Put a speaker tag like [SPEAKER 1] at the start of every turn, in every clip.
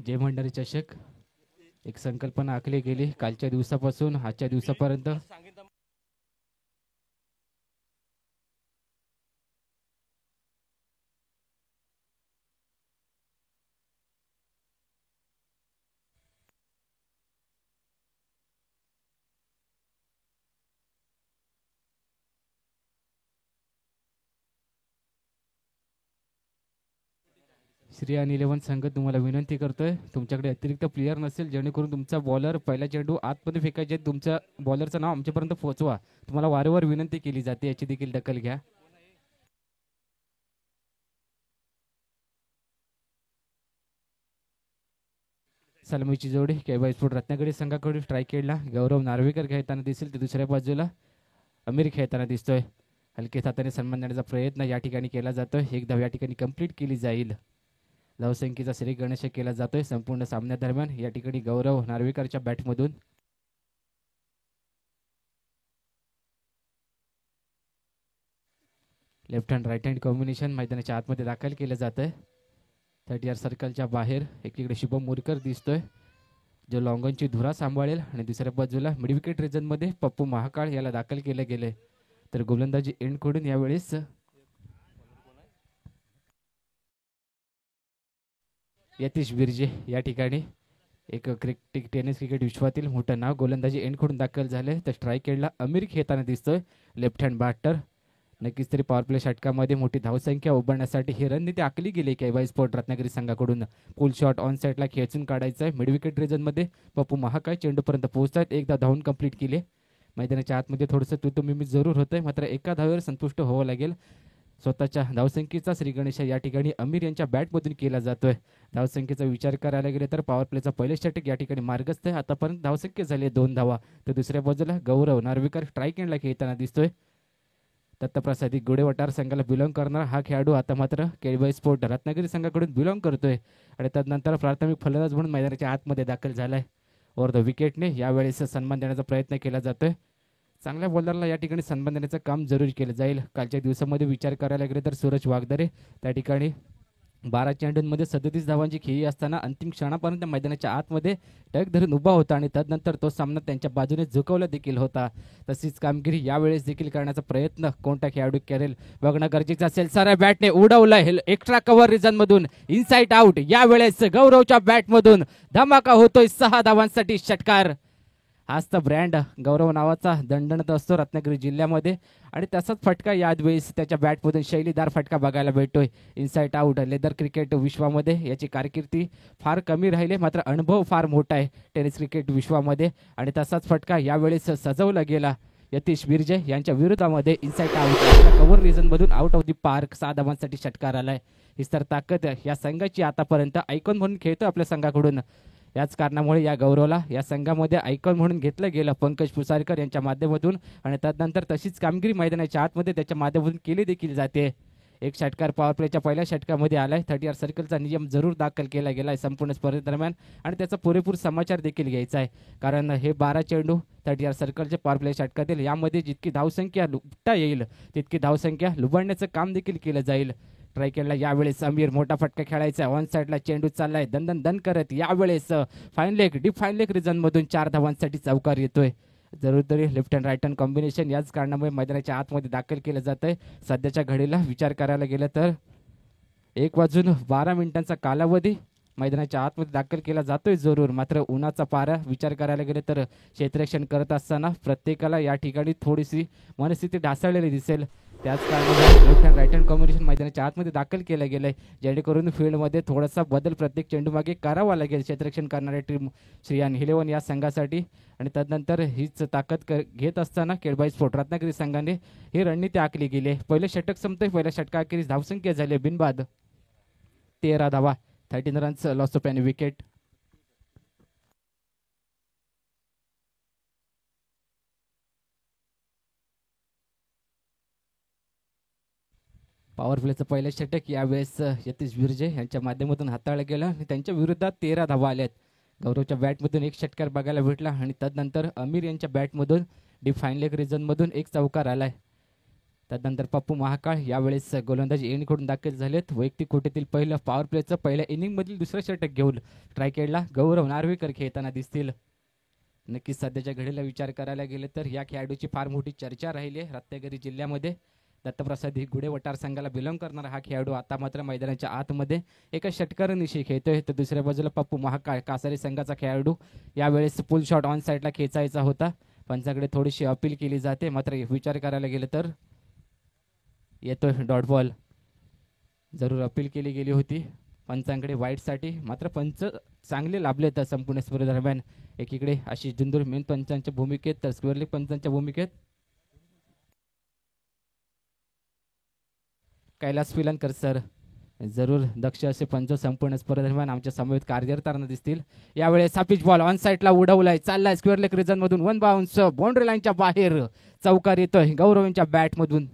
[SPEAKER 1] जय भंडारी चषक एक संकल्पना आखली गेली कालच्या दिवसापासून आजच्या दिवसापर्यंत. श्री आणि 11 संघ तुम्हाला विनंती करतोय, तुमच्याकडे अतिरिक्त प्लेयर नसेल जेणेकरून तुमचा बॉलर पहिला चेंडू आतमध्ये फेकायचे, तुमच्या बॉलरचं नाव आमच्यापर्यंत पोहोचवा. तुम्हाला वारंवार विनंती केली जाते, याची देखील दखल घ्या. सलामीची जोडी केबाई स्पोर्ट रत्नागिरी संघाकडून स्ट्राईक खेळला गौरव नार्वेकर खेळताना दिसेल, तर दुसऱ्या बाजूला अमीर खेळताना दिसतोय. हलके हाताने सन्मान देण्याचा प्रयत्न या ठिकाणी केला जातोय. एक धाव या ठिकाणी कंप्लीट केली जाईल. धावसंख्येचा श्री गणेश केला जातोय संपूर्ण सामन्यादरम्यान. या ठिकाणी गौरव नार्वेकरच्या बॅटमधून left hand right hand combination मैदानाच्या आतमध्ये दाखल केलं जात आहे. 30 सर्कलच्या बाहेर एकीकडे शुभम मुरकर दिसतोय, जो लॉंगॉनची धुरा सांभाळेल, आणि दुसऱ्या बाजूला मिड विकेट रिजनमध्ये पप्पू महाकाळ याला दाखल केलं गेलंय. तर गोलंदाजी एंड कडून यावेळेस यतीश बिर्जे या ठिकाणी एक टेनिस क्रिकेट विश्वातील मोठं नाव गोलंदाजी एंड कडून दाखल झाले. तर स्ट्राईक खेळला अमीर खेळताना दिसतोय, लेफ्ट हँड बॅटर. नक्कीच तरी पॉवर प्ले षटकामध्ये मोठी धावसंख्या उभारण्यासाठी ही रणनीती आखली गेली केबाई स्पोर्ट रत्नागिरी संघाकडून. पुल शॉट ऑन साईडला खेचून काढायचा आहे. मिड विकेट रिजनमध्ये पप्पू महाकाळ चेंडूपर्यंत पोहोचतात. एकदा धावून कंप्लीट केले. मैदानाच्या आतमध्ये थोडंसं तुतुमिमी जरूर होतंय, मात्र एका धावेवर संतुष्ट व्हावं लागेल. स्वतःच्या धावसंख्येचा श्री गणेश या ठिकाणी अमीर यांच्या बॅटमधून केला जातोय. धावसंख्येचा विचार करायला गेले तर पॉवर प्लेचा पहिले षटक या ठिकाणी मार्गस्थ आहे. आतापर्यंत धावसंख्या झाली 2 धावा. तर दुसऱ्या बाजूला गौरव नार्वेकर स्ट्राईक एंडला खेळताना दिसतोय. दत्तप्रसादी गोडेवटार संघाला बिलॉंग करणारा हा खेळाडू आता मात्र केबाई स्पोर्ट रत्नागिरी संघाकडून बिलॉंग करतोय आणि त्यानंतर प्राथमिक फलंदाज म्हणून मैदानाच्या आतमध्ये दाखल झालाय. ओव्हर द विकेटने यावेळेस सन्मान देण्याचा प्रयत्न केला जातोय. चांगल्या बॉलरला या ठिकाणी सन्मान देण्याचं काम जरूर केलं जाईल. कालच्या दिवसामध्ये विचार करायला गेले तर सूरज वागदरे त्या ठिकाणी 12 चेंडूंमध्ये 37 धावांची खेळी असताना अंतिम क्षणापर्यंत मैदानाच्या आतमध्ये टक धरून उभा होता आणि त्यानंतर तो सामना त्यांच्या बाजूने झुकवला देखील होता. तशीच कामगिरी यावेळेस देखील करण्याचा प्रयत्न कोणता खेळाडू करेल बघणं गरजेचं असेल. साऱ्या बॅटने उडवलं एक्स्ट्रा कव्हर रिजन मधून इनसाइड आउट. यावेळेस गौरवच्या बॅटमधून धमाका होतोय. 6 धावांसाठी षटकार. हाच तर ब्रँड गौरव नावाचा दणदणत असतो रत्नागिरी जिल्ह्यामध्ये आणि तसाच फटका यावेळेस त्याच्या बॅटमधून शैलीदार फटका बघायला भेटतोय. Inside out. लेदर क्रिकेट विश्वामध्ये याची कारकिर्दी फार कमी राहिली, मात्र अनुभव फार मोठा आहे टेनिस क्रिकेट विश्वामध्ये आणि तसाच फटका यावेळेस सजवला गेला यतीश बिर्जे यांच्या विरोधामध्ये. इनसाइड आउट कव्हर रिजनमधून आउट ऑफ दी पार्क 6 धावांसाठी षटकार आलाय. ही तर ताकद या संघाची आतापर्यंत आयकॉन म्हणून खेळतो आपल्या संघाकडून. याच कारणामुळे या गौरवला या संघामध्ये आयकॉन म्हणून घेतलं गेलं पंकज पुसारकर यांच्या माध्यमातून आणि त्यानंतर तशीच कामगिरी मैदानाच्या आतमध्ये त्याच्या माध्यमातून केली देखील जाते. एक षटकार पॉवर प्लेच्या पहिल्या षटकामध्ये आलाय. 30 सर्कलचा नियम जरूर दाखल केला गेलाय संपूर्ण स्पर्धेदरम्यान आणि त्याचा पुरेपूर समाचार देखील घ्यायचा आहे, कारण हे 12 चेंडू 30 सर्कलचे पॉवर प्ले षटकातील यामध्ये जितकी धावसंख्या लुबता येईल तितकी धावसंख्या लुबाडण्याचं काम देखील केलं जाईल. ट्राय केला यावेळेस अमीर मोठा फटका खेळायचा. ऑन साईडला चेंडू चाललाय दन करत. यावेळेस fine leg deep fine leg region मधून 4 धावांसाठी चौकार येतोय. जरूर तरी left hand right hand combination याच कारणामुळे मैदानाच्या आतमध्ये दाखल केलं जात आहे. सध्याच्या घडीला विचार करायला गेलं तर 1 वाजून 12 मिनिटांचा कालावधी मैदानाच्या आतमध्ये दाखल केला जातोय जरूर, मात्र उन्हाचा पारा विचार करायला गेले तर क्षेत्ररक्षण करत असताना प्रत्येकाला या ठिकाणी थोडीशी मनस्थिती ढासळलेली दिसेल. त्याच कारणामुळे left hand right hand combination मैदानाच्या आतमध्ये दाखल केलं गेलंय, जेणेकरून फील्डमध्ये थोडासा बदल प्रत्येक चेंडू मागे करावा लागेल क्षेत्ररक्षण करणाऱ्या टीम श्री आणि 11 या संघासाठी. आणि त्यानंतर हीच ताकद घेत असताना केबाई स्पोर्ट रत्नागिरी संघाने ही रणनीती आखली गेली. पहिले षटक संपतोय. पहिल्या षटकाखेरीस धावसंख्या झाली बिनबाद 13 धावा. 13 runs loss of an wicket. Power प्लेचं पहिलं षटक यावेळेस यतीश बिर्जे यांच्या माध्यमातून हाताळलं गेलं आणि त्यांच्या विरोधात 13 धावा आल्यात. गौरवच्या बॅटमधून एक षटकार बघायला भेटला आणि त्यानंतर अमीर यांच्या बॅटमधून डीप फाईन लेग रिजनमधून एक चौकार आलाय. त्यानंतर पप्पू महाकाळ यावेळेस गोलंदाजी एंडकडून दाखल झालेत. वैयक्तिक कोटीतील पहिलं पॉवर प्लेचं पहिल्या इनिंगमधील दुसरं षटक घेऊन स्ट्राईक गौरव नार्वेकर खेळताना दिसतील. नक्कीच सध्याच्या घडीला विचार करायला गेले तर या खेळाडूची फार मोठी चर्चा राहिली आहे रत्नागिरी जिल्ह्यामध्ये. दत्तप्रसाद ही गुडे वटार संघाला बिलॉंग करणारा हा खेळाडू आता मात्र मैदानाच्या आतमध्ये एका षटकारानिशी खेळतोय. तर दुसऱ्या बाजूला पप्पू महाकाळ कासारी संघाचा खेळाडू यावेळेस पुल शॉट ऑन साईडला खेचायचा होता. पंचाकडे थोडीशी अपील केली जाते. मात्र विचार करायला गेलं तर येतोय डॉट बॉल. जरूर अपील केली गेली होती पंचांकडे वाईटसाठी. मात्र पंच चांगले लाभले तर संपूर्ण स्पर्धेदरम्यान. एकीकडे आशिष जुंदूर मेन पंचांच्या भूमिकेत तर स्क्वेअरली पंचांच्या भूमिकेत कैलास पिलनकर सर. जरूर दक्ष असे पंच संपूर्ण स्पर्धेदरम्यान आमच्या समवेत कार्यरताना दिसतील. यावेळेस हा पिच बॉल ऑन साईडला उडवलाय. चाललाय स्क्वेअर लेग रिजन मधून वन बाउन्स बाउंड्री लाईनच्या बाहेर चौकार येतोय गौरव यांच्या बॅट मधून.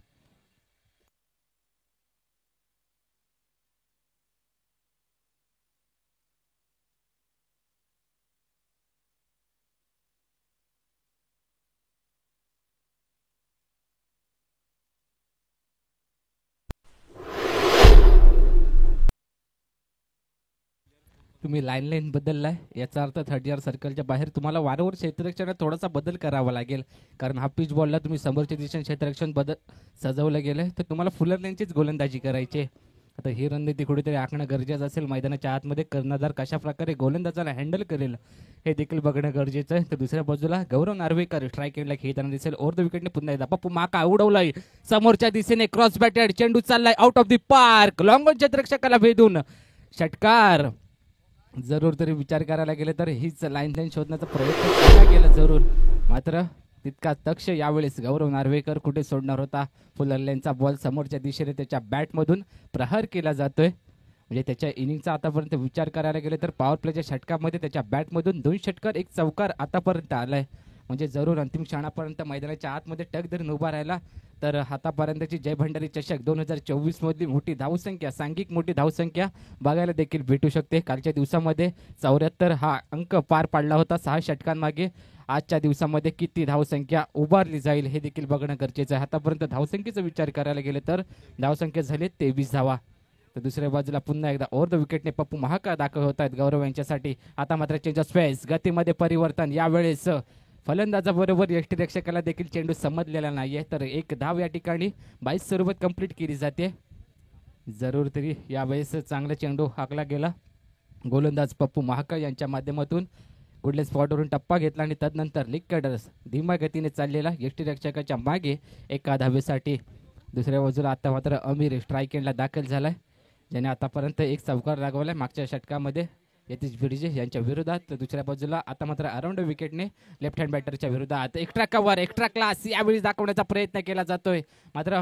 [SPEAKER 1] तुम्ही लाईन बदललाय याचा अर्थ 30 सर्कलच्या बाहेर तुम्हाला वारंवार क्षेत्ररक्षणात थोडासा बदल करावा लागेल. कारण हा पिच बॉलला तुम्ही समोरच्या दिशेने क्षेत्ररक्षण बदल सजवलं गेलंय तर तुम्हाला फुलर लेनचीच गोलंदाजी करायची. आता ही रणनीती कुठेतरी आखणं गरजेचं असेल. मैदानाच्या आतमध्ये कर्णधार कशा प्रकारे गोलंदाजाला हँडल करेल हे देखील बघणं गरजेचं आहे. तर दुसऱ्या बाजूला गौरव नार्वेकर स्ट्राईक एंडला खेळताना दिसेल. ओव्हर द विकेटने पुन्हा एकदा पप्पू माका उडवलाय समोरच्या दिशेने क्रॉस बॅटेड चेंडू चाललाय out of the park long on क्षेत्ररक्षकाला भेदून षटकार. जरूर तरी विचार करायला गेले तर हीच लाईन शोधण्याचा प्रयत्न केला गेला जरूर. मात्र तितका दक्ष यावेळेस गौरव नार्वेकर कुठे सोडणार होता. फुलरलेनचा बॉल समोरच्या दिशेने त्याच्या बॅटमधून प्रहार केला जातोय. म्हणजे त्याच्या इनिंगचा आतापर्यंत विचार करायला गेले तर पॉवर प्लेच्या षटकामध्ये त्याच्या बॅटमधून 2 षटकार 1 चौकार आतापर्यंत आलाय. म्हणजे जरूर अंतिम क्षणापर्यंत मैदानाच्या आतमध्ये टक धरून उभा राहिला तर हातापर्यंतची जय भंडारी चषक 2024 मधली मोठी धावसंख्या सांघिक मोठी धावसंख्या बघायला देखील भेटू शकते. कालच्या दिवसामध्ये 74 हा अंक पार पाडला होता 6 षटकांमागे. आजच्या दिवसामध्ये किती धावसंख्या उभारली जाईल हे देखील बघणं गरजेचं आहे. आतापर्यंत धावसंख्येचा विचार करायला गेले तर धावसंख्या झाली 23 धावा. तर दुसऱ्या बाजूला पुन्हा एकदा ओव्हर द विकेटने पप्पू महाकाळ दाखल होत आहेत गौरव यांच्यासाठी. आता मात्र चेंज ऑफ स्पेस गतीमध्ये परिवर्तन. यावेळेस फलंदाजाबरोबर यष्टीरक्षकाला देखील चेंडू समजलेला नाहीये तर एक धाव या ठिकाणी 22 सोबत कंप्लीट केली जाते. जरूर तरी यावेळेस चांगला चेंडू हाकला गेला. गोलंदाज पप्पू महाकाळ यांच्या माध्यमातून पुढल्या स्पॉटवरून टप्पा घेतला आणि तदनंतर लीग कॅडर्स धीम्या गतीने चाललेला यष्टीरक्षकाच्या मागे एका धावेसाठी. दुसऱ्या बाजूला आता मात्र अमीर स्ट्राईक एंडला दाखल झालाय ज्याने आतापर्यंत 1 चौकार लागवलाय मागच्या षटकामध्ये यतीश भिडजे यांच्या विरोधात. तर दुसऱ्या बाजूला आता मात्र अराउंड विकेटने लेफ्ट हँड बॅटरच्या विरोधात एक्स्ट्रा कव्हर एक्स्ट्रा क्लास यावेळी दाखवण्याचा प्रयत्न केला जातोय. मात्र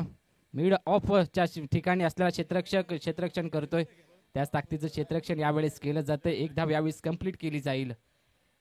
[SPEAKER 1] मिड ऑफच्या ठिकाणी असलेला क्षेत्ररक्षण करतोय त्याच ताकदीचं क्षेत्ररक्षण यावेळेस केलं जातं. 1 धाव यावेळेस कंप्लीट केली जाईल.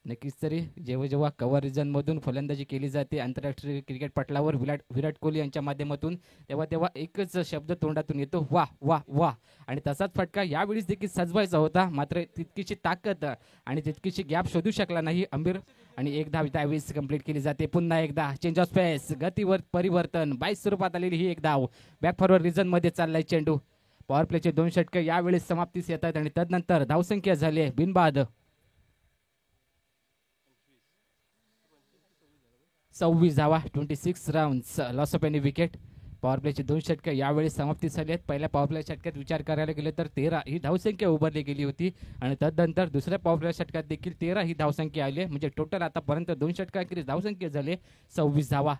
[SPEAKER 1] नक्कीच तरी जेव्हा जेव्हा कव्हर रिजनमधून फलंदाजी केली जाते आंतरराष्ट्रीय क्रिकेट पटलावर विराट कोहली यांच्या माध्यमातून तेव्हा तेव्हा एकच शब्द तोंडातून येतो वाह वाह वाह. आणि तसाच फटका यावेळीच देखील सजवायचा होता. मात्र तितकीशी ताकद आणि तितकीशी गॅप शोधू शकला नाही अमीर आणि 1 धाव त्यावेळेस कंप्लीट केली जाते. पुन्हा एकदा चेंज ऑफ स्पेस गतीवर परिवर्तन 22 स्वरूपात आलेली ही 1 धाव. बॅक फॉरवर्ड रिजन मध्ये चाललाय चेंडू. पॉवर प्लेचे 2 षटके यावेळेस समाप्तीस येत आहेत आणि तदनंतर धावसंख्या झाली आहे बिनबाद 26 धावा 26 runs loss of any wicket. Power प्लेचे 2 षटके यावेळी समाप्ती झाली आहेत. पहिल्या पॉवर प्ले षटकात विचार करायला गेले तर 13 ही धावसंख्या उभारली गेली होती आणि तदनंतर दुसऱ्या पॉवर प्ले षटकात देखील 13 ही धावसंख्या आली. म्हणजे टोटल आतापर्यंत 2 षटकांखेरीज धावसंख्या झाली 26 धावा.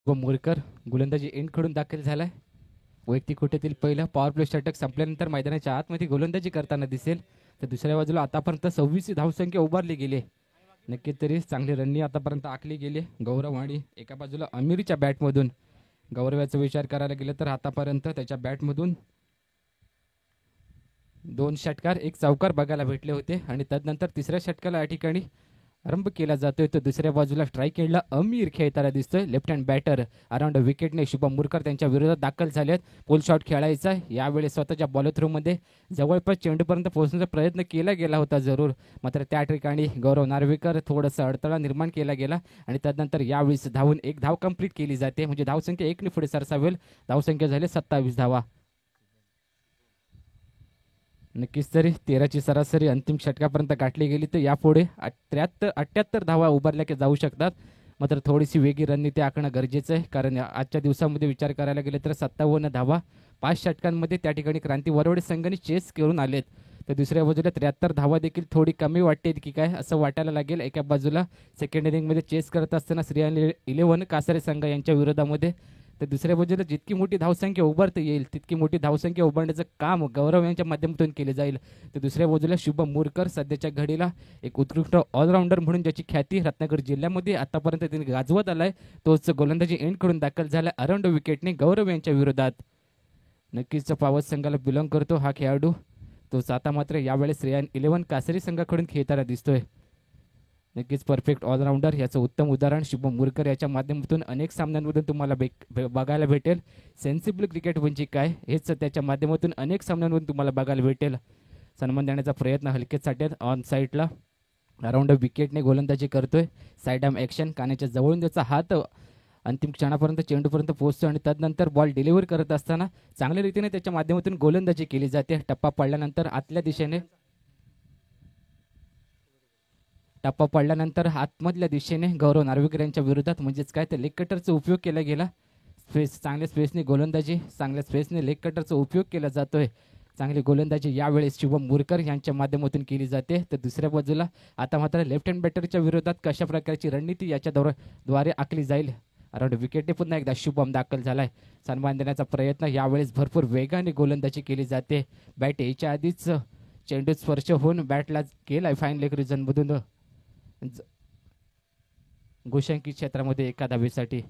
[SPEAKER 1] व मोरकर गोलंदाजी एंडकडून दाखल झालाय. वैयक्तिक कोट्यातील पहिलं पॉवर प्ले षटक संपल्यानंतर मैदानाच्या आतमध्ये गोलंदाजी करताना दिसेल. तर दुसऱ्या बाजूला आतापर्यंत 26 धावसंख्या उभारली गेली. नक्कीच तरी चांगली रननी आतापर्यंत आखली गेली. गौरव आणि एका बाजूला अमीरच्या बॅटमधून गौरवाचा विचार करायला गेलं तर आतापर्यंत त्याच्या बॅटमधून 2 षटकार 1 चौकार बघायला भेटले होते आणि त्यानंतर तिसऱ्या षटकाला या ठिकाणी आरंभ केला जातोय. तर दुसऱ्या बाजूला स्ट्राईक एंडला अमीर खेळताना दिसतोय. लेफ्ट हँड बॅटर अराउंड विकेटने शुभम मुरकर त्यांच्या विरोधात दाखल झालेत. पोल शॉट खेळायचा यावेळी स्वतःच्या बॉल थ्रूमध्ये जवळपास चेंडूपर्यंत पोहोचण्याचा प्रयत्न केला गेला होता जरूर, मात्र त्या ठिकाणी गौरव नार्वेकर थोडासा अडथळा निर्माण केला गेला आणि त्यानंतर यावेळी धावून 1 धाव कंप्लीट केली जाते. म्हणजे धावसंख्या 1 ने पुढे सरसावेल. धावसंख्या झाली 27 धावा. नक्कीच तरी 13ची सरासरी अंतिम षटकापर्यंत गाठली गेली तर यापुढे 78 धावा उभारल्या जाऊ शकतात. मात्र थोडीशी वेगळी रणनीती आखणं गरजेचं आहे, कारण आजच्या दिवसामध्ये विचार करायला गेले तर 57 धावा 5 षटकांमध्ये त्या ठिकाणी क्रांती वरवडे संघाने चेस करून आलेत. तर दुसऱ्या बाजूला 73 धावा देखील थोडी कमी वाटते की काय असं वाटायला लागेल. एका बाजूला सेकंड इनिंगमध्ये चेस करत असताना श्रीयान 11 कासारे संघ यांच्या विरोधामध्ये, तर दुसऱ्या बाजूला जितकी मोठी धावसंख्या उभारता येईल तितकी मोठी धावसंख्या उभारण्याचं काम गौरव यांच्या माध्यमातून केले जाईल. तर दुसऱ्या बाजूला शुभम मुरकर सध्याच्या घडीला एक उत्कृष्ट ऑलराऊंडर म्हणून ज्याची ख्याती रत्नागिरी जिल्ह्यामध्ये आतापर्यंत त्यांनी गाजवत आलाय, तोच गोलंदाजी एंडकडून दाखल झाला अराउंड विकेटने गौरव यांच्या विरोधात. नक्कीच पावस संघाला बिलॉंग करतो हा खेळाडू. तोच आता मात्र यावेळेस श्रेयान 11 कासरी संघाकडून खेळताना दिसतोय. नक्कीच परफेक्ट ऑलराऊंडर याचं उत्तम उदाहरण शुभम मुरकर याच्या माध्यमातून अनेक सामन्यांमधून तुम्हाला बघायला भेटेल. सेन्सिबल क्रिकेट म्हणजे काय हेच त्याच्या माध्यमातून अनेक सामन्यांमधून तुम्हाला बघायला भेटेल. सन्मान देण्याचा प्रयत्न हलकेसाठी ऑन साईडला अराउंड विकेटने गोलंदाजी करतोय. साईड आर्म ॲक्शन कानाच्या जवळून त्याचा हात अंतिम क्षणापर्यंत चेंडूपर्यंत पोहोचतो आणि त्यानंतर बॉल डिलिव्हर करत असताना चांगल्या रीतीने त्याच्या माध्यमातून गोलंदाजी केली जाते. टप्पा पडल्यानंतर आतमधल्या दिशेने गौरव नार्वेकर यांच्या विरोधात म्हणजेच काय तर लेग कटरचा उपयोग केला गेला. चांगल्या स्पेसने गोलंदाजी, चांगल्या स्पेसने लेग कटरचा उपयोग केला जातोय. चांगली गोलंदाजी यावेळेस शुभम मुरकर यांच्या माध्यमातून केली जाते. तर दुसऱ्या बाजूला आता मात्र लेफ्ट हँड बॅटरच्या विरोधात कशा प्रकारची रणनीती याच्या द्वारे आखली जाईल. अराउंड विकेटने पुन्हा एकदा शुभम दाखल झालाय. सन्मान देण्याचा प्रयत्न यावेळेस भरपूर वेगाने गोलंदाजी केली जाते. बॅट याच्या आधीच चेंडू स्पर्श होऊन बॅटला केलाय फाईन लेग रिजनमधून गोशांकी क्षेत्रामध्ये एका धावेसाठी.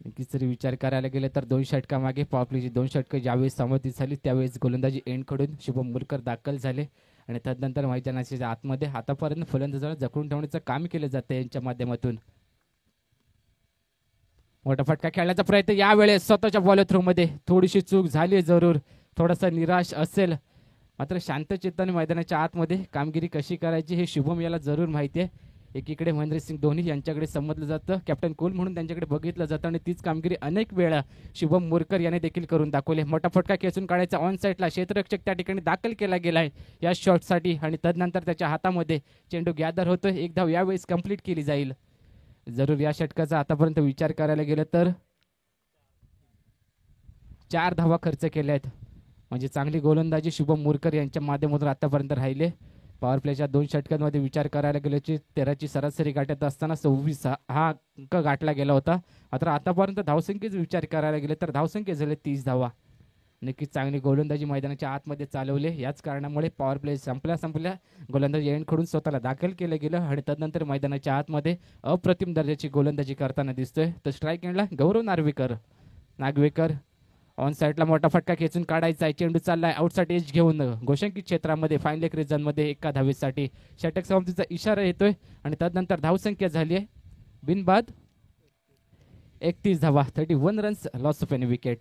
[SPEAKER 1] नक्कीच जरी विचार करायला गेले तर 2 षटकामागे पॉवरप्लेची 2 षटकं ज्यावेळेस समाप्ती झाली त्यावेळेस गोलंदाजी एंडकडून शुभम मुरकर दाखल झाले आणि त्यानंतर मैदानाच्या आतमध्ये आतापर्यंत फलंदाजाला जखडून ठेवण्याचं काम केलं जातं यांच्या माध्यमातून. मोठा फटका खेळण्याचा प्रयत्न यावेळेस स्वतःच्या बॉल थ्रोमध्ये थोडीशी चूक झाली जरूर, थोडासा निराश असेल, मात्र शांत चित्ताने मैदानाच्या आतमध्ये कामगिरी कशी करायची हे शुभम याला जरूर माहिती आहे. एकीकडे महेंद्रसिंग धोनी यांच्याकडे समजलं जातं, कॅप्टन कूल म्हणून त्यांच्याकडे बघितलं जातं आणि तीच कामगिरी अनेक वेळा शुभम मुरकर याने देखील करून दाखवले. मोठा फटका खेचून काढायचा ऑन साईडला क्षेत्ररक्षक त्या ठिकाणी दाखल केला गेलाय या शॉटसाठी आणि तदनंतर त्याच्या हातामध्ये चेंडू गॅदर होतोय. 1 धाव यावेळेस कंप्लीट केली जाईल. जरूर या षटकाचा आतापर्यंत विचार करायला गेलं तर 4 धावा खर्च केल्या आहेत. म्हणजे चांगली गोलंदाजी शुभम मुरकर यांच्या माध्यमातून आतापर्यंत राहिले. पॉवर प्लेच्या 2 षटकांमध्ये विचार करायला गेल्याची 13ची सरासरी गाठत असताना 26 हा अंक गाठला गेला होता. मात्र आतापर्यंत धावसंख्येचा विचार करायला गेले तर धावसंख्या झाले 30 धावा. नक्कीच चांगली गोलंदाजी मैदानाच्या आतमध्ये चालवले. याच कारणामुळे पॉवर प्ले संपल्या गोलंदाजी एंडकडून स्वतःला दाखल केलं गेलं आणि त्यानंतर मैदानाच्या आतमध्ये अप्रतिम दर्जाची गोलंदाजी करताना दिसतोय. तर स्ट्राईक एंडला गौरव नागवेकर ऑन साईडला मोठा फटका खेचून काढायचा आहे. चेंडू चाललाय आउटसाइड एज घेऊन गोशांकित क्षेत्रामध्ये फाईन लेग रिजनमध्ये एका धावेसाठी षटक समाप्तीचा इशारा येतोय आणि त्यानंतर धावसंख्या झाली आहे बिनबाद 31 धावा, 31 runs, loss of any wicket.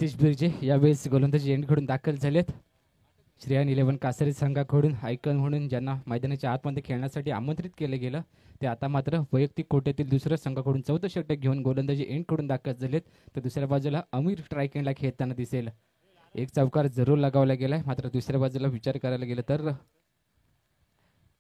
[SPEAKER 1] तीश बिर्जे यावेळेस गोलंदाजी एंडकडून दाखल झालेत. श्रेयन 11 कासारी संघाकडून आयकॉन म्हणून ज्यांना मैदानाच्या आतमध्ये खेळण्यासाठी आमंत्रित केलं गेलं ते आता मात्र वैयक्तिक कोट्यातील दुसऱ्या संघाकडून 14 षटक घेऊन गोलंदाजी एंडकडून दाखल झालेत. तर दुसऱ्या बाजूला अमीर स्ट्राईक एंडला खेळताना दिसेल. एक चौकार जरूर लगावला गेलाय, मात्र दुसऱ्या बाजूला विचार करायला गेलं तर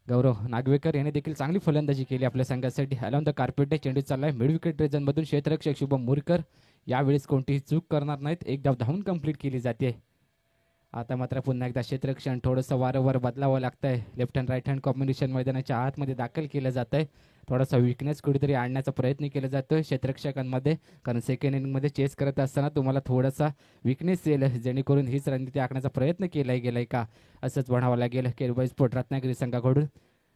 [SPEAKER 1] गौरव नागवेकर याने देखील चांगली फलंदाजी केली आपल्या संघासाठी. अलॉन द कार्पेट चेंडू चाललाय मिड विकेट रिजनमधून. क्षेत्ररक्षक शुभम मुरकर यावेळेस कोणतीही चूक करणार नाहीत. एक धाव धावून कंप्लीट केली जाते. आता मात्र पुन्हा एकदा क्षेत्ररक्षण थोडंसं वारंवार बदलावं लागतंय. Left hand right hand combination मैदानाच्या आतमध्ये दाखल केलं जात आहे. थोडासा विकनेस कुठेतरी आणण्याचा प्रयत्न केला जातो क्षेत्ररक्षकांमध्ये, कारण सेकंड इनिंगमध्ये चेस करत असताना तुम्हाला थोडासा विकनेस येईल, जेणेकरून हीच रणनीती आखण्याचा प्रयत्न केलाय गेलाय का असंच म्हणावं लागेल केरबाई स्पोर्ट रत्नागिरी संघाकडून.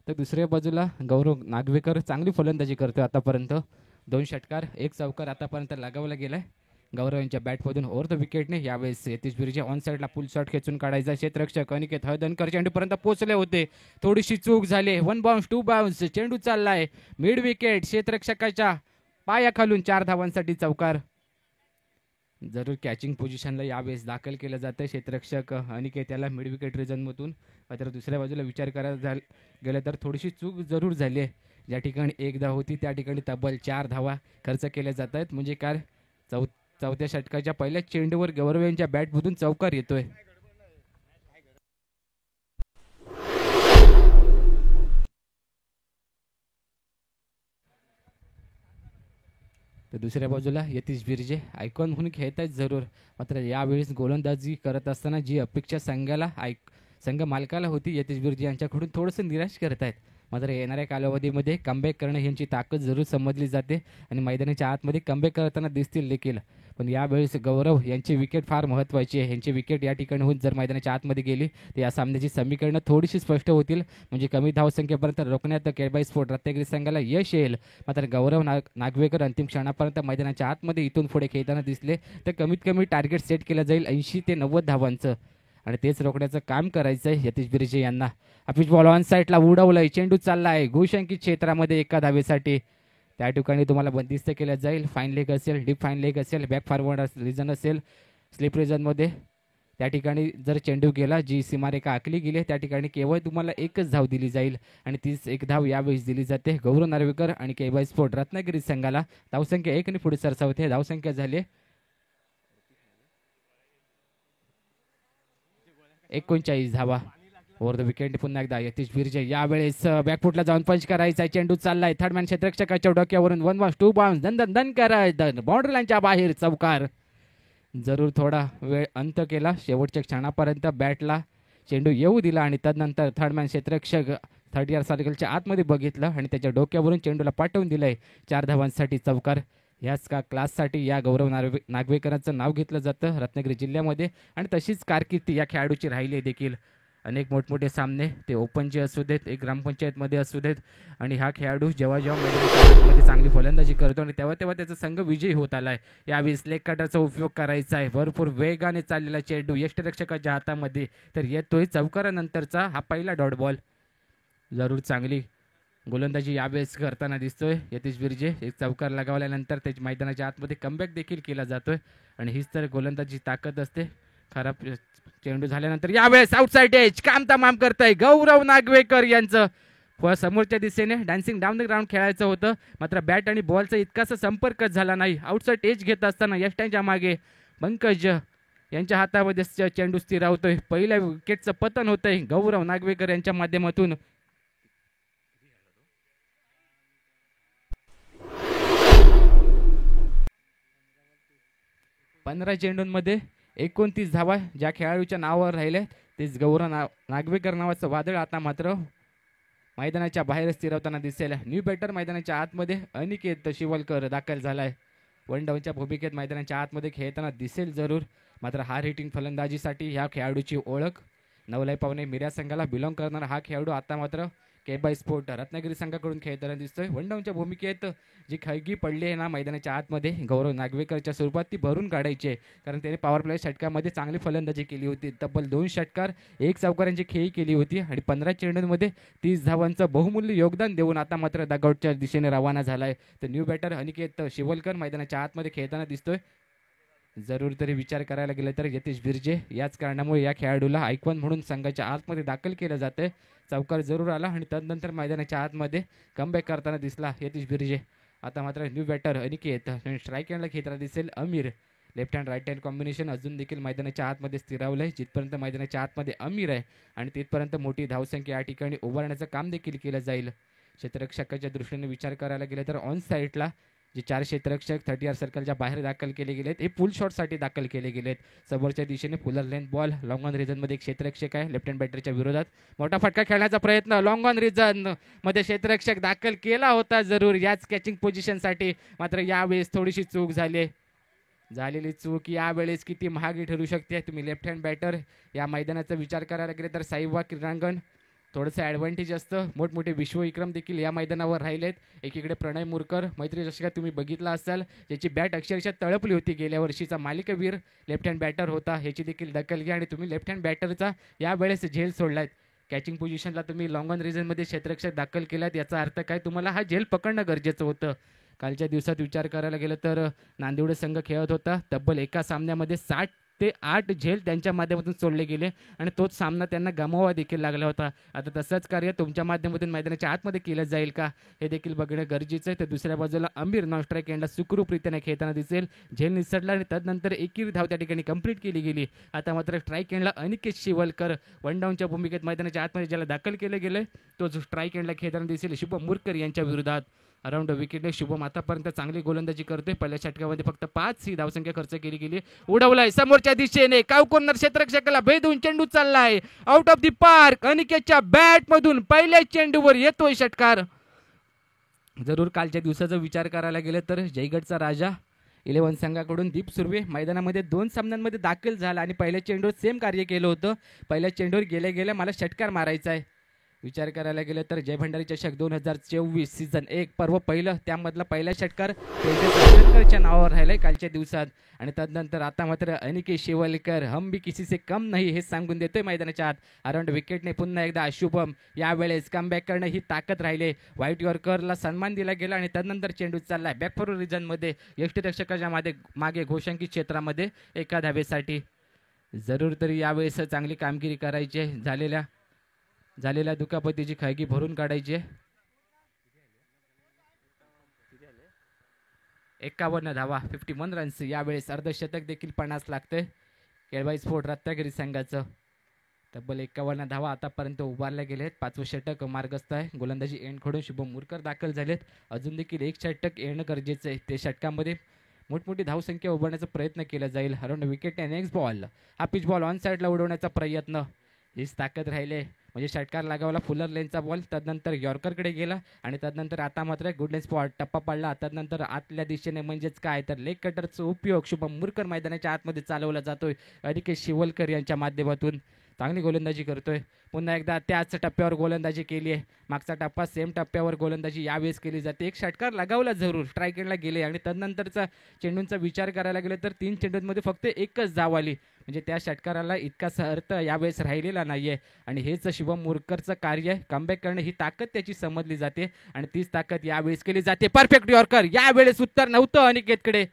[SPEAKER 1] तर दुसऱ्या बाजूला गौरव नागवेकर चांगली फलंदाजी करतोय आतापर्यंत. 2 षटकार 1 चौकार आतापर्यंत लगावला गेलाय गौरव यांच्या बॅटमधून ओव्हर द विकेटने. यावेळेस यतीश बिर्जे ऑन साईडला फुल शॉट खेचून काढायचा. क्षेत्ररक्षक अनिकेत हळदणकर चेंडूपर्यंत पोहोचले होते, थोडीशी चूक झाली. 1 बाउन्स 2 बाउन्स चेंडू चाललाय मिड विकेट. क्षेत्ररक्षकाच्या पायाखालून 4 धावांसाठी चौकार. जरूर कॅचिंग पोझिशनला यावेळेस दाखल केलं जातं क्षेत्ररक्षक अनिकेत याला मिड विकेट रिजनमधून. मात्र दुसऱ्या बाजूला विचार करायला गेलं तर थोडीशी चूक जरूर झाली आहे. ज्या ठिकाणी 1 धाव होती त्या ठिकाणी तब्बल 4 धावा खर्च केल्या जात आहेत. म्हणजे काय चौथ्या षटकाच्या पहिल्या चेंडूवर गौरव यांच्या बॅटमधून चौकार येतोय. तर दुसऱ्या बाजूला यतीश बिर्जे आयकॉन म्हणून खेळत आहेत जरूर, मात्र यावेळेस गोलंदाजी करत असताना जी अपेक्षा संघ मालकाला होती यतीश बिर्जे यांच्याकडून थोडंसं निराश करत आहेत. मात्र येणाऱ्या कालावधीमध्ये कमबॅक करणं यांची ताकद जरूर समजली जाते आणि मैदानाच्या आतमध्ये कमबॅक करताना दिसतील देखील. पण यावेळेस गौरव यांची विकेट फार महत्त्वाची आहे. यांची विकेट या ठिकाणी होऊन जर मैदानाच्या आतमध्ये गेली तर या सामन्याची समीकरणं थोडीशी स्पष्ट होतील. म्हणजे कमी धावसंख्येपर्यंत रोखण्यात केरबाई स्पोर्ट रत्नागिरी संघाला यश येईल. मात्र गौरव नागवेकर अंतिम क्षणापर्यंत मैदानाच्या आतमध्ये इथून पुढे खेळताना दिसले तर कमीत कमी टार्गेट सेट केलं जाईल 80 ते 90 धावांचं, आणि तेच रोखण्याचं काम करायचं आहे यतीश बिर्जे यांना. अपिच बॉल ऑन साईडला उडवलंय, चेंडू चाललाय घोषांकित क्षेत्रामध्ये 1 धावेसाठी. त्या ठिकाणी तुम्हाला बंदिस्त केलं जाईल. फाईन लेग असेल, डीप फाईन लेग असेल, बॅक फॉरवर्ड रिजन असेल, स्लिप रिजनमध्ये त्या ठिकाणी जर चेंडू गेला, जी सीमारेखा आखली गेली त्या ठिकाणी केवळ तुम्हाला 1च धाव दिली जाईल आणि तीच 1 धाव यावेळेस दिली जाते गौरव नार्वेकर आणि केरबाई स्पोर्ट रत्नागिरी संघाला. धावसंख्या 1 ने पुढे सरसावते. धावसंख्या झाली 39 धावा. ओव्हर द विकेट पुन्हा एकदा यतीश बिर्जे यावेळेस बॅकफुटला जाऊन पंच करायचा. चेंडू चाललाय थर्ड मॅन क्षेत्ररक्षकाच्या डोक्यावरून. 1 बाउन्स 2 बाउन्स दन करायचं बाउंड्री लाईनच्या बाहेर चौकार. जरूर थोडा वेळ अंत केला, शेवटच्या क्षणापर्यंत बॅटला चेंडू येऊ दिला आणि तदनंतर थर्ड मॅन क्षेत्ररक्षक 30 सर्कलच्या आतमध्ये बघितलं आणि त्याच्या डोक्यावरून चेंडूला पाठवून दिलंय. 4 धावांसाठी चौकार. याच का क्लाससाठी या गौरव नागवेकरांचं नाव घेतलं जातं रत्नागिरी जिल्ह्यामध्ये आणि तशीच कारकिर्दी या खेळाडूची राहिली देखील. अनेक मोठमोठे सामने ते ओपनचे असू देत, एक ग्रामपंचायतमध्ये असू देत, आणि हा खेळाडू जेव्हा मैदानामध्ये चांगली फलंदाजी करतो आणि तेव्हा त्याचा संघ विजयी होत आलाय. यावेळी स्लेग कटरचा उपयोग करायचा आहे. भरपूर वेगाने चाललेला चेंडू यष्टरक्षकाच्या हातामध्ये तर येतोय. चौकारानंतरचा हा पहिला डॉट बॉल. जरूर चांगली गोलंदाजी यावेळेस करताना दिसतोय यतीश बिर्जे. एक चौकार लगावल्यानंतर त्याच्या मैदानाच्या आतमध्ये कमबॅक देखील केला जातोय आणि हीच तर गोलंदाजी ताकद असते. खराब चेंडू झाल्यानंतर यावेळेस आउटसाइड एज काम तमाम करताय गौरव नागवेकर यांचं. समोरच्या दिशेने डान्सिंग डाऊन द ग्राउंड खेळायचं होतं, मात्र बॅट आणि बॉलचा इतकासा संपर्कच झाला नाही. आउटसाइड एज घेत असताना यष्टांच्या मागे पंकज यांच्या हातामध्ये चेंडू स्थिरावतोय. पहिल्या विकेटचं पतन होतंय गौरव नागवेकर यांच्या माध्यमातून. पंधरा चेंडूंमध्ये 29 धावा ज्या खेळाडूच्या नावावर राहिले तेच गौरव नागवेकर नावाचं वादळ आता मात्र मैदानाच्या बाहेर स्थिरवताना दिसेल. न्यू बॅटर मैदानाच्या आतमध्ये अनिकेत शिवलकर दाखल झालाय. 1 डाऊनच्या भूमिकेत मैदानाच्या आतमध्ये खेळताना दिसेल जरूर, मात्र हार्ड हिटिंग फलंदाजीसाठी ह्या खेळाडूची ओळख. नवलाई पावणे मिऱ्या संघाला बिलॉंग करणारा हा खेळाडू आता मात्र केरबाई स्पोर्ट रत्नागिरी संघाकडून खेळताना दिसतोय. 1 डाऊनच्या भूमिकेत जी खळगी पडली आहे ना मैदानाच्या आतमध्ये गौरव नागवेकरच्या स्वरूपात ती भरून काढायची आहे, कारण त्याने पॉवर प्ले षटकामध्ये चांगली फलंदाजी केली होती. तब्बल 2 षटकार 1 चौकारांची खेळी केली होती आणि 15 चेंडूंमध्ये 30 धावांचं बहुमूल्य योगदान देऊन आता मात्र डगआउटच्या दिशेने रवाना झालाय. तर न्यू बॅटर अनिकेत शिवलकर मैदानाच्या आतमध्ये खेळताना दिसतोय. जरूर तरी विचार करायला गेलं तर यतीश बिर्जे याच कारणामुळे या खेळाडूला आयकॉन म्हणून संघाच्या आतमध्ये दाखल केलं जातं. चौकार जरूर आला आणि तदनंतर मैदानाच्या आतमध्ये कमबॅक करताना दिसला यतीश बिर्जे. आता मात्र न्यू बॅटर अनिकेत स्ट्राईक हँडला खेळताना दिसेल Amir. Left hand right hand combination अजून देखील मैदानाच्या आतमध्ये स्थिरावलं आहे. जिथपर्यंत मैदानाच्या आतमध्ये अमीर आहे आणि तिथपर्यंत मोठी धावसंख्या या ठिकाणी उभारण्याचं काम देखील केलं जाईल. क्षेत्ररक्षकाच्या दृष्टीने विचार करायला गेलं तर ऑन साईडला जे 4 क्षेत्ररक्षक 30 सर्कलच्या बाहेर दाखल केले गेलेत हे पुल शॉटसाठी दाखल केले गेलेत. समोरच्या दिशेने fuller length ball long on रिझनमध्ये एक क्षेत्ररक्षक आहे लेफ्ट हँड बॅटरच्या विरोधात. मोठा फटका खेळण्याचा प्रयत्न लॉंग ऑन रिझन मध्ये क्षेत्ररक्षक दाखल केला होता जरूर याच कॅचिंग पोझिशनसाठी. मात्र यावेळेस थोडीशी चूक झालेली चूक यावेळेस किती महागी ठरू शकते. तुम्ही लेफ्ट हँड बॅटर या मैदानाचा विचार करायला गेले तर साईबा क्रीडांगण थोडंसं ॲडव्हान्टेज असतं. मोठमोठे विश्वविक्रम देखील या मैदानावर राहिलेत. एकीकडे प्रणय मुरकर मैत्री चषकात तुम्ही बघितला असाल ज्याची बॅट अक्षरशः तळपली होती. गेल्या वर्षीचा मालिकावीर लेफ्ट हँड बॅटर होता. ह्याची देखील दखल घ्या आणि तुम्ही लेफ्ट हँड बॅटरचा यावेळेस झेल सोडलात. कॅचिंग पोझिशनला तुम्ही लॉंग ऑन रिझनमध्ये क्षेत्ररक्षक दाखल केलात याचा अर्थ काय तुम्हाला हा झेल पकडणं गरजेचं होतं. कालच्या दिवसात विचार करायला गेलं तर नांदेड संघ खेळत होता. तब्बल एका सामन्यामध्ये 60 ते 8 झेल त्यांच्या माध्यमातून सोडले गेले आणि तोच सामना त्यांना गमावा देखील लागला होता. आता तसंच कार्य तुमच्या माध्यमातून मैदानाच्या आतमध्ये केलं जाईल का हे देखील बघणं गरजेचं आहे. तर दुसऱ्या बाजूला अमीर नॉन स्ट्राईक एंडला सुखरूपरीत्याने खेळताना दिसेल. झेल निसटला आणि तदनंतर एकीर धाव त्या ठिकाणी कंप्लीट केली गेली. आता मात्र स्ट्राईक एंडला अनिकेत शिवलकर वन डाऊनच्या भूमिकेत मैदानाच्या आतमध्ये ज्याला दाखल केलं गेलं तो जो स्ट्राईक एंडला खेळताना दिसेल शुभम मुरकर यांच्या विरोधात. अराउंड विकेटने शुभम आतापर्यंत चांगली गोलंदाजी करतोय. पहिल्या षटकामध्ये फक्त 5 ही धावसंख्या खर्च केली गेली. उडवलाय समोरच्या दिशेने काव कॉर्नर क्षेत्ररक्षकाला भेदून चेंडू चाललाय आउट ऑफ दी पार्क. अनिकेतच्या बॅट मधून पहिल्या चेंडूवर येतोय षटकार. जरूर कालच्या दिवसाचा विचार करायला गेलं तर जयगडचा राजा 11 संघाकडून दीप सुर्वे मैदानामध्ये 2 सामन्यांमध्ये दाखल झाला आणि पहिल्या चेंडूवर सेम कार्य केलं होतं. पहिल्या चेंडूवर गेल्या मला षटकार मारायचा आहे. विचार करायला गेलं तर जय भंडारी चषक 2024 सीझन 1 पर्व पहिलं त्यामधला पहिला षटकार तेजसच्या नावावर राहिलाय कालच्या दिवसात. आणि तदनंतर आता मात्र अनिकेत शिवलकर हम भी किसी से कम नाही हे सांगून देतोय मैदानाच्या आत. अराउंड विकेटने पुन्हा एकदा शुभम यावेळेस कमबॅक करणं ही ताकद राहिले. व्हाईट यॉर्करला सन्मान दिला गेला आणि तदनंतर चेंडू चाललाय बॅक फॉर रिजनमध्ये यष्टीरक्षकाच्या मागे घोषांकित क्षेत्रामध्ये एका धावेसाठी. जरूर तरी यावेळेस चांगली कामगिरी करायची झालेल्या दुखापतीची खायगी भरून काढायची. 51 धावा 51 रन्स यावेळेस अर्धशतक देखील 50 लागतंय केळबाई स्पोर्ट रत्नागिरी संघाचं. तब्बल 51 धावा आतापर्यंत उभारल्या गेलेत. 5वं षटक मार्गस्थ आहे. गोलंदाजी एंड खोडून शुभम मुरकर दाखल झालेत. अजून देखील एक षटक येणं गरजेचं आहे. ते षटकामध्ये मोठमोठी धावसंख्या उभारण्याचा प्रयत्न केला जाईल. अराउंड विकेट नेक्स्ट बॉल हा पिच बॉल ऑन साईडला उडवण्याचा प्रयत्न हीच ताकद राहिले. म्हणजे षटकार लागावला फुलर लेनचा बॉल तदनंतर यॉर्करकडे गेला आणि तदनंतर आता मात्र गुडन स्पॉट टप्पा पडला. तदनंतर आतल्या दिशेने म्हणजेच काय तर लेग कटरचा उपयोग शुभम मुरकर मैदानाच्या आतमध्ये चालवला जातोय. अनिकेत शिवलकर यांच्या माध्यमातून चांगली गोलंदाजी करतोय. पुन्हा एकदा त्याच टप्प्यावर गोलंदाजी केली आहे. मागचा टप्पा सेम टप्प्यावर गोलंदाजी यावेळेस केली जाते. एक षटकार लगावला जरूर स्ट्राईक एंडला गेले आणि तदनंतरचा चेंडूंचा विचार करायला गेला तर 3 चेंडूंमध्ये फक्त एकच धाव आली. म्हणजे त्या षटकाराला इतकासा अर्थ यावेळेस राहिलेला नाहीये आणि हेच शुभम मुरकरचं कार्य कमबॅक करणं ही ताकद त्याची समजली जाते आणि तीच ताकद यावेळेस केली जाते. परफेक्ट यॉर्कर यावेळेस उत्तर नव्हतं अनिकेतकडे.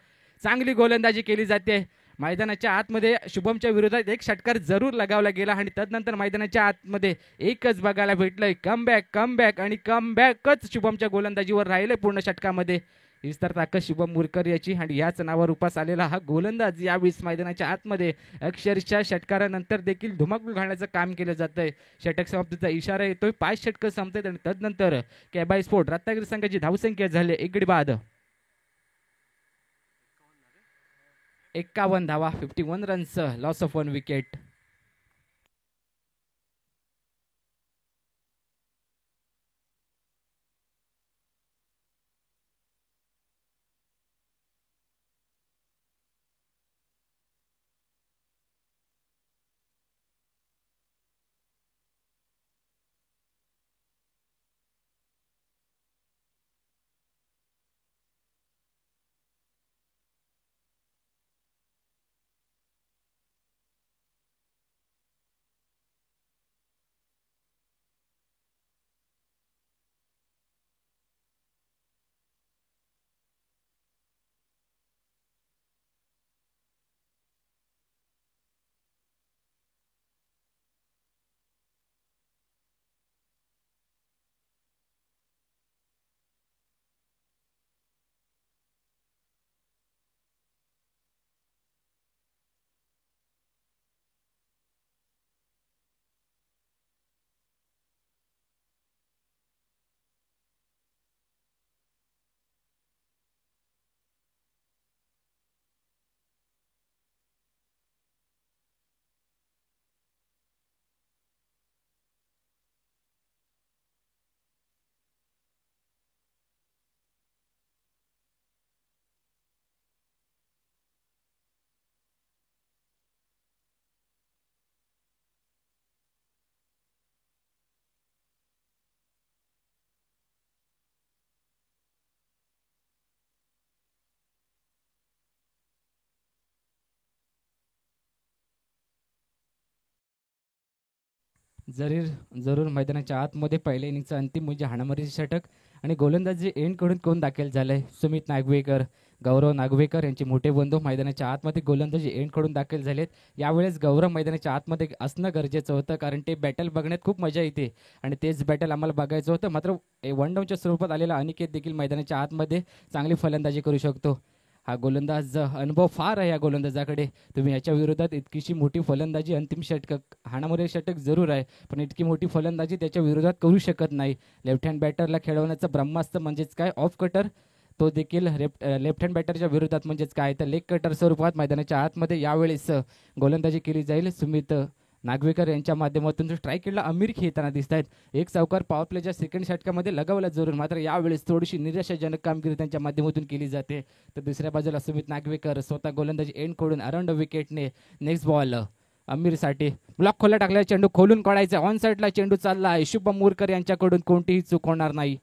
[SPEAKER 1] चांगली गोलंदाजी केली जाते. मैदानाच्या आतमध्ये शुभमच्या विरोधात एक षटकार जरूर लगावला गेला आणि तदनंतर मैदानाच्या आतमध्ये एकच बघायला भेटलंय कमबॅक आणि कमबॅकच शुभमच्या गोलंदाजीवर राहिलंय पूर्ण षटकामध्ये. हीच तर ताकद शुभम मुरकर याची आणि याच नावावर उपास आलेला हा गोलंदाज यावेळेस मैदानाच्या आतमध्ये अक्षरशः षटकारानंतर देखील धुमाकूळ घालण्याचं काम केलं जातंय. षटक समाप्तीचा इशारा येतोय. 5 षटकं संपतात आणि तदनंतर केबाई स्पोर्ट रत्नागिरी संघाची धावसंख्या झाली 1 गडी बाद 51 धावा 51 runs loss of 1 wicket. Jarir जरूर मैदानाच्या आतमध्ये पहिल्या इनिंगचा अंतिम म्हणजे हाणामारीचे षटक आणि गोलंदाजी एंडकडून कोण दाखल झालंय सुमित नागवेकर गौरव नागवेकर यांचे मोठे बंधू मैदानाच्या आतमध्ये गोलंदाजी एंडकडून दाखल झालेत. यावेळेस गौरव मैदानाच्या आतमध्ये असणं गरजेचं होतं कारण ते बॅटल बघण्यात खूप मजा येते आणि तेच बॅटल आम्हाला बघायचं होतं. मात्र वन डाऊनच्या स्वरूपात आलेला अनिकेत देखील मैदानाच्या आतमध्ये चांगली फलंदाजी करू शकतो. हा गोलंदाज अनुभव फार आहे या गोलंदाजाकडे. तुम्ही याच्या विरोधात इतकीशी मोठी फलंदाजी अंतिम षटक हाणामारी षटक जरूर आहे पण इतकी मोठी फलंदाजी त्याच्या विरोधात करू शकत नाही. लेफ्ट हँड बॅटरला खेळवण्याचं ब्रह्मास्त्र म्हणजेच काय ऑफ कटर तो देखील लेफ्ट हँड बॅटरच्या विरोधात म्हणजेच काय तर लेग कटर स्वरूपात मैदानाच्या आतमध्ये यावेळेस गोलंदाजी केली जाईल. सुमित नागवेकर यांच्या माध्यमातून स्ट्राईक खेळला अमीर खेळताना दिसत आहेत. एक चौकार पॉवर प्लेच्या सेकंड षटकामध्ये लगावला जरूर मात्र यावेळेस थोडीशी निराशाजनक कामगिरी त्यांच्या माध्यमातून केली जाते. तर दुसऱ्या बाजूला सुमित नागवेकर स्वतः गोलंदाजी एंड कडून अराउंड विकेटने नेक्स्ट बॉल अमीरसाठी ब्लॉक खोला टाकला चेंडू खोलून काढायचा ऑन साईडला चेंडू चालला आहे. शुभम मुरकर यांच्याकडून कोणतीही चूक होणार नाही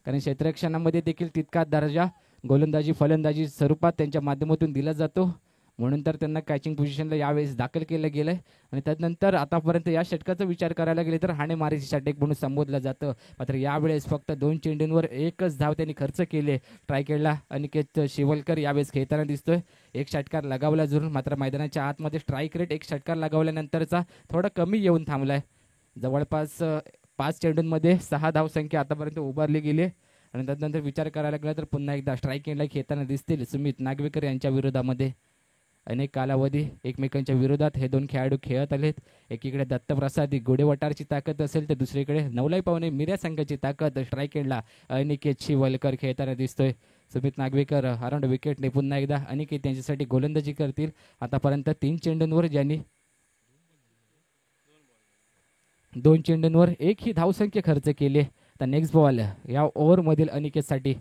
[SPEAKER 1] कारण क्षेत्ररक्षणामध्ये देखील तितका दर्जा गोलंदाजी फलंदाजी स्वरूपात त्यांच्या माध्यमातून दिला जातो म्हणून तर त्यांना कॅचिंग पोझिशनला यावेळेस दाखल केलं गेलं आहे. आणि त्यानंतर आतापर्यंत या षटकाचा विचार करायला गेले तर हाणेमारीचे षटक म्हणून संबोधलं जातं. मात्र यावेळेस फक्त 2 चेंडूंवर एकच धाव त्यांनी खर्च केले. ट्राय केला अनिकेत शिवलकर यावेळेस खेळताना दिसतोय. एक षटकार लगावला जरूर मात्र मैदानाच्या आतमध्ये स्ट्राईक रेट एक षटकार लगावल्यानंतरचा थोडा कमी येऊन थांबलाय. जवळपास 5 चेंडूंमध्ये 6 धावसंख्या आतापर्यंत उभारली गेली आणि त्यानंतर विचार करायला गेला तर पुन्हा एकदा स्ट्राईक एंडला खेळताना दिसतील सुमित नागवेकर यांच्या विरोधामध्ये. अनेक कालावधी एकमेकांच्या विरोधात हे दोन खेळाडू खेळत आलेत. एकीकडे दत्तप्रसादी गोडेवटारची ताकद असेल तर दुसरीकडे नवलाई पावणे मिऱ्या संघाची ताकद स्ट्राईक एंडला अनिकेत शिवलकर खेळताना दिसतोय. सुमित नागवेकर अराउंड विकेटने पुन्हा एकदा अनिकेत यांच्यासाठी गोलंदाजी करतील. आतापर्यंत 3 चेंडूंवर ज्यांनी 2 चेंडूंवर एक ही धावसंख्या खर्च केली. तर नेक्स्ट बॉल या ओव्हरमधील अनिकेतसाठी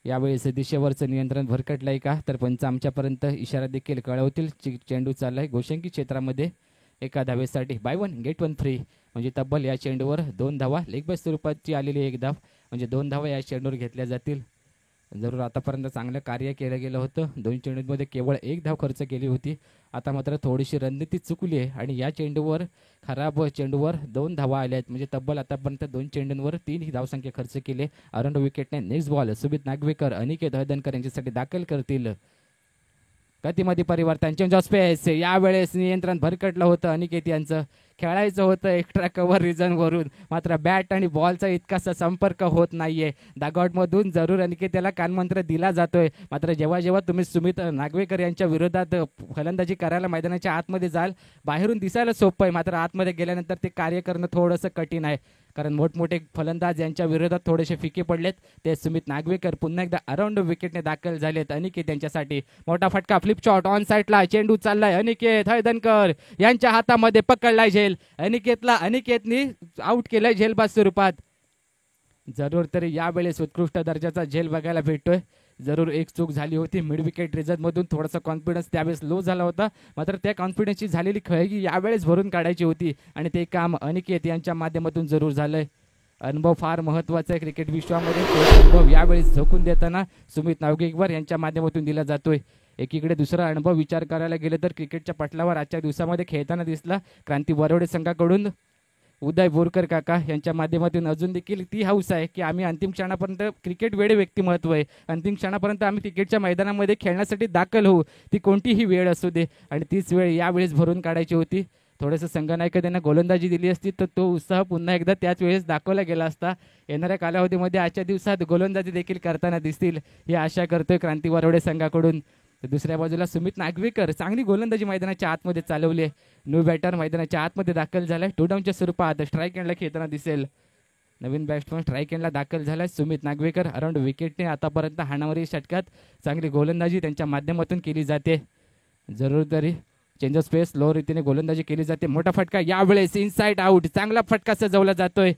[SPEAKER 1] यावेळेस दिशेवरचं नियंत्रण भरकटलंय का तर पंच आमच्यापर्यंत इशारा देखील कळवतील. चेंडू चाललाय गोशंकी क्षेत्रामध्ये एका धावेसाठी बाय 1 गेट 1 फ्री म्हणजे तब्बल या चेंडूवर 2 धावा लेग बाय स्वरूपाची आलेली एक धाव म्हणजे 2 धावा या चेंडूवर घेतल्या जातील. जरूर आतापर्यंत चांगलं कार्य केलं गेलं होतं. 2 चेंडूंमध्ये केवळ एक धाव खर्च केली होती. आता मात्र थोडीशी रणनीती चुकली आहे आणि या चेंडूवर खराब चेंडूवर 2 धावा आल्या आहेत म्हणजे तब्बल आतापर्यंत 2 चेंडूंवर 3 ही धावसंख्या खर्च केली. अराउंड विकेटने नेक्स्ट बॉल सुमित नागवेकर अनिकेत हळदणकर यांच्यासाठी दाखल करतील. गतीमध्ये परिवर्तन चेंज ऑफ स्पेस यावेळेस नियंत्रण भरकटलं होतं अनिकेत यांचं. खेळायचं होतं एक्स्ट्रा कव्हर रिझन वरून मात्र बॅट आणि बॉलचा इतकासा संपर्क होत नाहीये. दागआउटमधून जरूर अनिकेत याला कानमंत्र दिला जातोय मात्र जेव्हा जेव्हा तुम्ही सुमित नागवेकर यांच्या विरोधात फलंदाजी करायला मैदानाच्या आतमध्ये जाल बाहेरून दिसायला सोपं आहे मात्र आतमध्ये गेल्यानंतर ते कार्य करणं थोडंसं कठीण आहे कारण मोठमोठे फलंदाज यांच्या विरोधात थोडेसे फिके पडलेत. ते सुमित नागवेकर पुन्हा एकदा अराउंड विकेटने दाखल झालेत. अनिकेत यांच्यासाठी मोठा फटका फ्लिप शॉट ऑन साईडला चेंडू चाललाय अनिकेत हळदणकर यांच्या हातामध्ये पकडलाय झेल. अनिकेतनी आउट केलंय झेलबाद स्वरूपात. जरूर तरी यावेळेस उत्कृष्ट दर्जाचा झेल बघायला भेटतोय. जरूर एक चूक झाली होती मिड विकेट रिझल्ट मधून थोडासा कॉन्फिडन्स त्यावेळेस लो झाला होता मात्र त्या कॉन्फिडन्सची झालेली खळगी यावेळेस भरून काढायची होती आणि ते काम अनिकेत यांच्या माध्यमातून जरूर झालंय. अनुभव फार महत्वाचा आहे क्रिकेट विश्वामध्ये. तो अनुभव यावेळेस झोकून देताना सुमित नागवेकर यांच्या माध्यमातून दिला जातोय. एकीकडे दुसरा अनुभव विचार करायला गेलं तर क्रिकेटच्या पटलावर आजच्या दिवसामध्ये खेळताना दिसला क्रांती वरवडे संघाकडून उदय बोरकर काका यांच्या माध्यमातून अजून देखील ती हौस आहे की आम्ही अंतिम क्षणापर्यंत क्रिकेट वेळ व्यक्तिमत्व आहे. अंतिम क्षणापर्यंत आम्ही क्रिकेटच्या मैदानामध्ये खेळण्यासाठी दाखल होऊ ती कोणतीही वेळ असू दे आणि तीच वेळ यावेळेस भरून काढायची होती. थोडंसं संघनायक त्यांना गोलंदाजी दिली असती तर तो उत्साह पुन्हा एकदा त्याच वेळेस दाखवला गेला असता. येणाऱ्या कालावधीमध्ये आजच्या दिवसात गोलंदाजी देखील करताना दिसतील ही आशा करतोय क्रांती वरवडे संघाकडून. दुसऱ्या बाजूला सुमित नागवेकर चांगली गोलंदाजी मैदानाच्या आतमध्ये चालवली. न्यू बॅटर मैदानाच्या आतमध्ये दाखल झालाय. 2 डाऊनच्या स्वरूपात स्ट्राईक एंडला खेळताना दिसेल. नवीन बॅट्समन स्ट्राईक एंडला दाखल झालाय सुमित नागवेकर. अराउंड विकेटने आतापर्यंत हाणामारी षटकात चांगली गोलंदाजी त्यांच्या माध्यमातून केली जाते. जरूर तरी चेंज ऑफ स्पेस लो रीतीने गोलंदाजी केली जाते. मोठा फटका यावेळेस इनसाइड आउट चांगला फटका सजवला जातोय.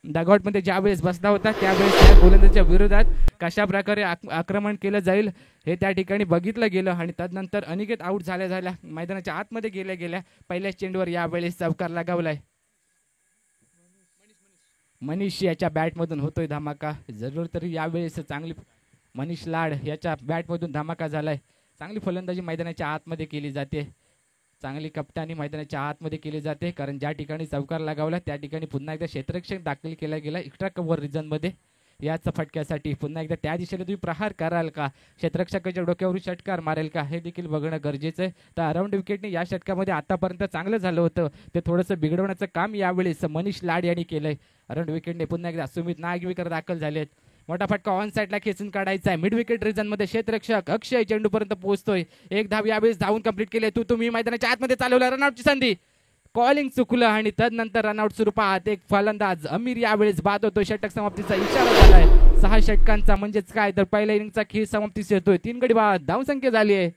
[SPEAKER 1] डगआउटमध्ये ज्यावेळेस बसला होता त्यावेळेस त्या गोलंदाजीच्या विरोधात कशा प्रकारे आक्रमण केलं जाईल हे त्या ठिकाणी बघितलं गेलं आणि त्यानंतर अनिकेत आउट झाल्या मैदानाच्या आतमध्ये गेल्या पहिल्याच चेंडूवर यावेळेस चौकार लगावलाय. मनीष याच्या बॅटमधून होतोय धमाका. जरूर तरी यावेळेस चांगली मनीष लाड याच्या बॅटमधून धमाका झालाय. चांगली फलंदाजी मैदानाच्या आतमध्ये केली जाते. चांगली कप्तानी मैदानाच्या आतमध्ये केली जाते, कारण ज्या ठिकाणी चौकार लगावला त्या ठिकाणी पुन्हा एकदा क्षेत्ररक्षक दाखल केला गेला एक्स्ट्रा कव्हर रिजनमध्ये. याच फटक्यासाठी पुन्हा एकदा त्या दिशेने तुम्ही प्रहार कराल का, क्षेत्ररक्षकाच्या डोक्यावर षटकार मारेल का, हे देखील बघणं गरजेचं आहे. तर अराउंड विकेटने या षटकामध्ये आतापर्यंत चांगलं झालं होतं, ते थोडंसं बिघडवण्याचं काम यावेळेस मनीष लाड यांनी केलंय. अराउंड विकेटने पुन्हा एकदा सुमित नागवेकर दाखल झालेत. मोठा फटका ऑन साईडला खेचून काढायचा आहे. मिड विकेट रिजनमध्ये क्षेत्ररक्षक अक्षय चेंडूपर्यंत पोहोचतोय. एक धाव यावेळेस धावून कंप्लीट केले. तुम्ही मैदानाच्या आतमध्ये चालवला, रनआउटची संधी, कॉलिंग चुकलं आणि तदनंतर रनआउट सुरू पाहत एक फलंदाज अमीर यावेळेस बाद होतो. षटक समाप्तीचा इशारा झालाय 6 षटकांचा, म्हणजेच काय तर पहिल्या इनिंगचा खेळ समाप्तीस येतोय. 3 गडी बाद, धावसंख्या झाली आहे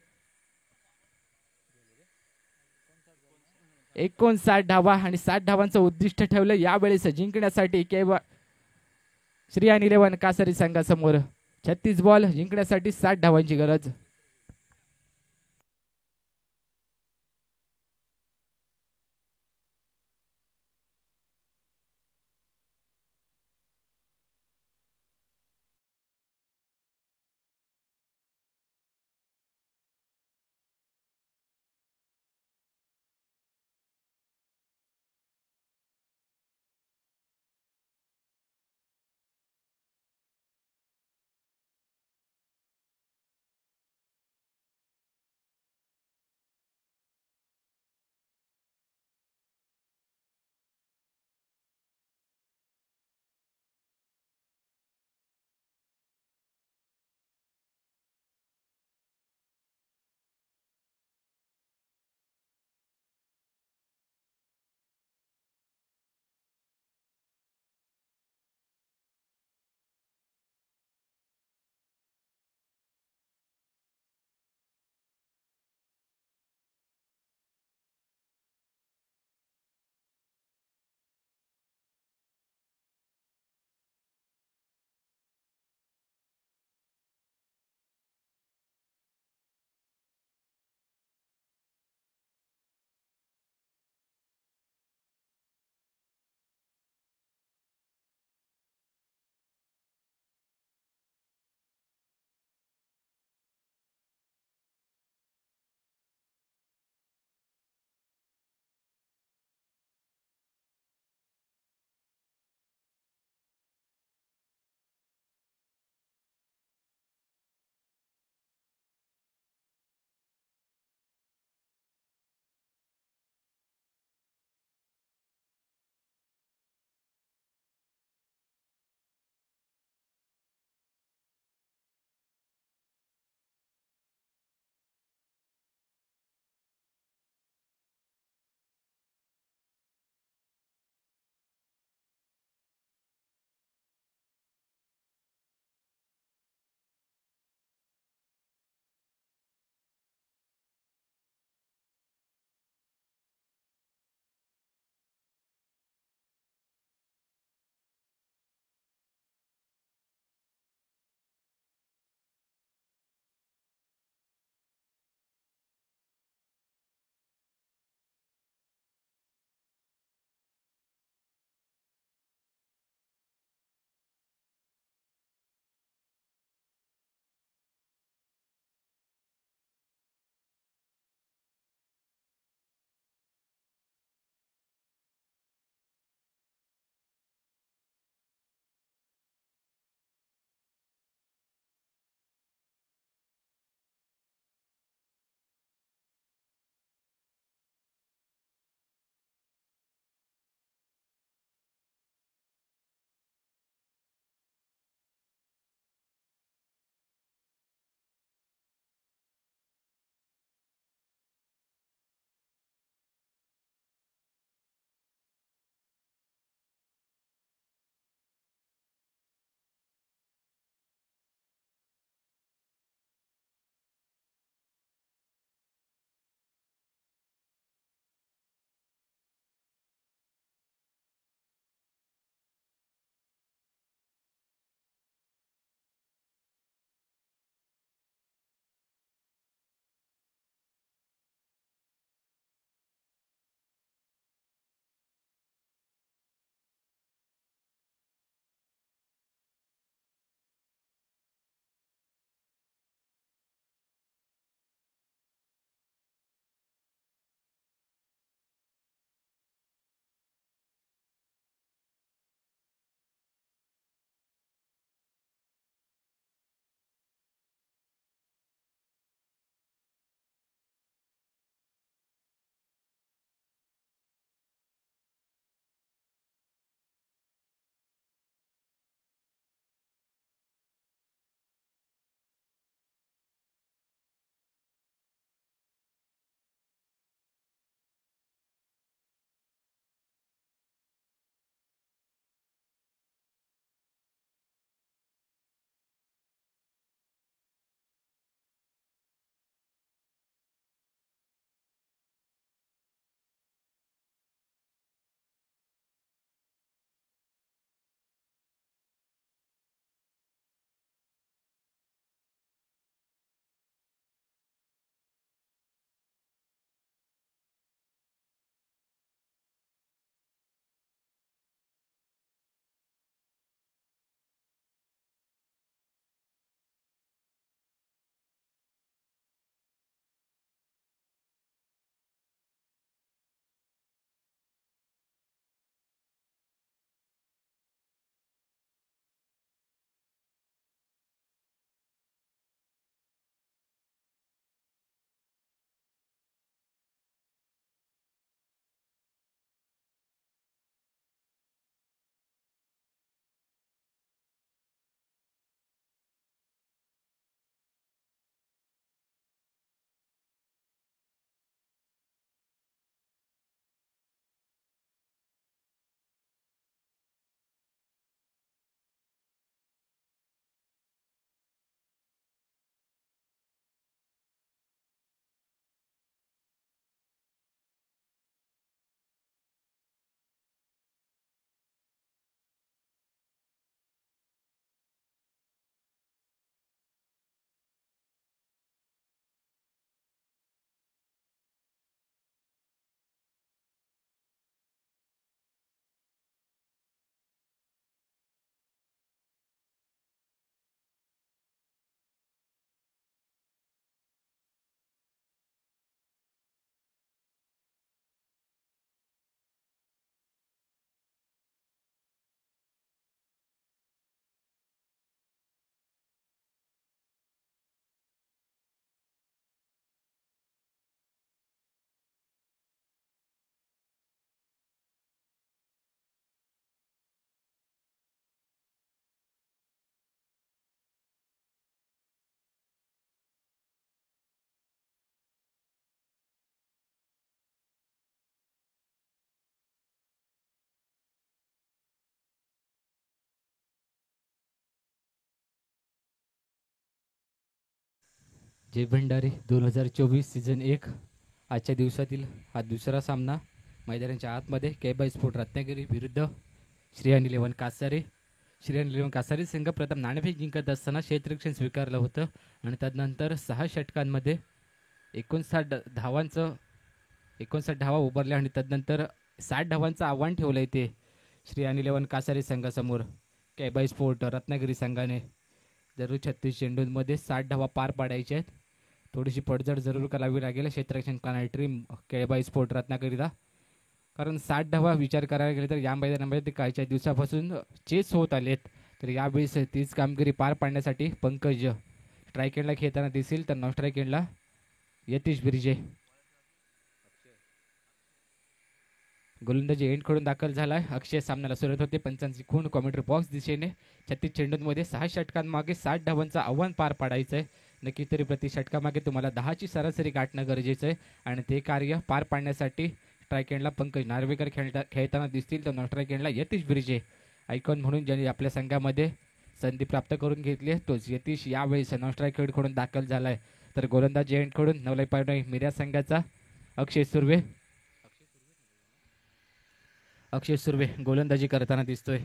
[SPEAKER 1] 59 धावा आणि 60 धावांचं उद्दिष्ट ठेवलं यावेळेस जिंकण्यासाठी. केवळ श्रीयान 11 कासरी संघासमोर 36 बॉल जिंकण्यासाठी 60 धावांची गरज. जय भंडारी 2024 सीझन 1 आजच्या दिवसातील हा दुसरा सामना मैदानाच्या आतमध्ये केबाई स्पोर्ट रत्नागिरी विरुद्ध श्रेयन 11 कासारे. श्रेयन 11 कासारे संघ प्रथम नाणेफेक जिंकत असताना क्षेत्ररक्षण स्वीकारलं होतं आणि त्यानंतर 6 षटकांमध्ये 59 धावा उभारल्या आणि त्यानंतर 60 धावांचं आव्हान ठेवलंय ते श्रेयन 11 कासारे संघासमोर. केबाई स्पोर्ट रत्नागिरी संघाने जरूर 36 चेंडूंमध्ये 60 धावा पार पाडायच्या आहेत. थोडीशी पडझड जरूर करावी लागेल क्षेत्ररक्षण करणारी टीम केबाई स्पोर्ट रत्नागिरीला, कारण 60 धावा विचार करायला गेले तर या मैदानामध्ये ते कालच्या दिवसापासून चेस होत आलेत. तर यावेळेस तीच कामगिरी पार पाडण्यासाठी पंकज स्ट्राईक एंडला खेळताना दिसेल, तर नॉन स्ट्राईक एंडला यतीश बिर्जे. गोलंदाजी एंडकडून दाखल झालाय. अक्षय सामन्याला सुरुवात होते. पंचांची खूण कॉमेंट्री बॉक्स दिशेने 36 चेंडूंमध्ये 6 षटकांमागे 60 धावांचं आव्हान पार पाडायचं आहे. नक्की तरी प्रति षटकामागे तुम्हाला 10ची सरासरी गाठणं गरजेचं आहे आणि ते कार्य पार पाडण्यासाठी स्ट्राईक एंडला पंकज नार्वेकर खेळताना दिसतील, तर नॉन स्ट्राईक एंडला यतीश बिर्जे. आयकॉन म्हणून ज्यांनी आपल्या संघामध्ये संधी प्राप्त करून घेतली तोच यतीश यावेळेस नॉन स्ट्राईक एंडकडून दाखल झालाय. तर गोलंदाजी एंडकडून नवलाई पायनाई मिर्या संघाचा अक्षय सुर्वे गोलंदाजी करताना दिसतोय.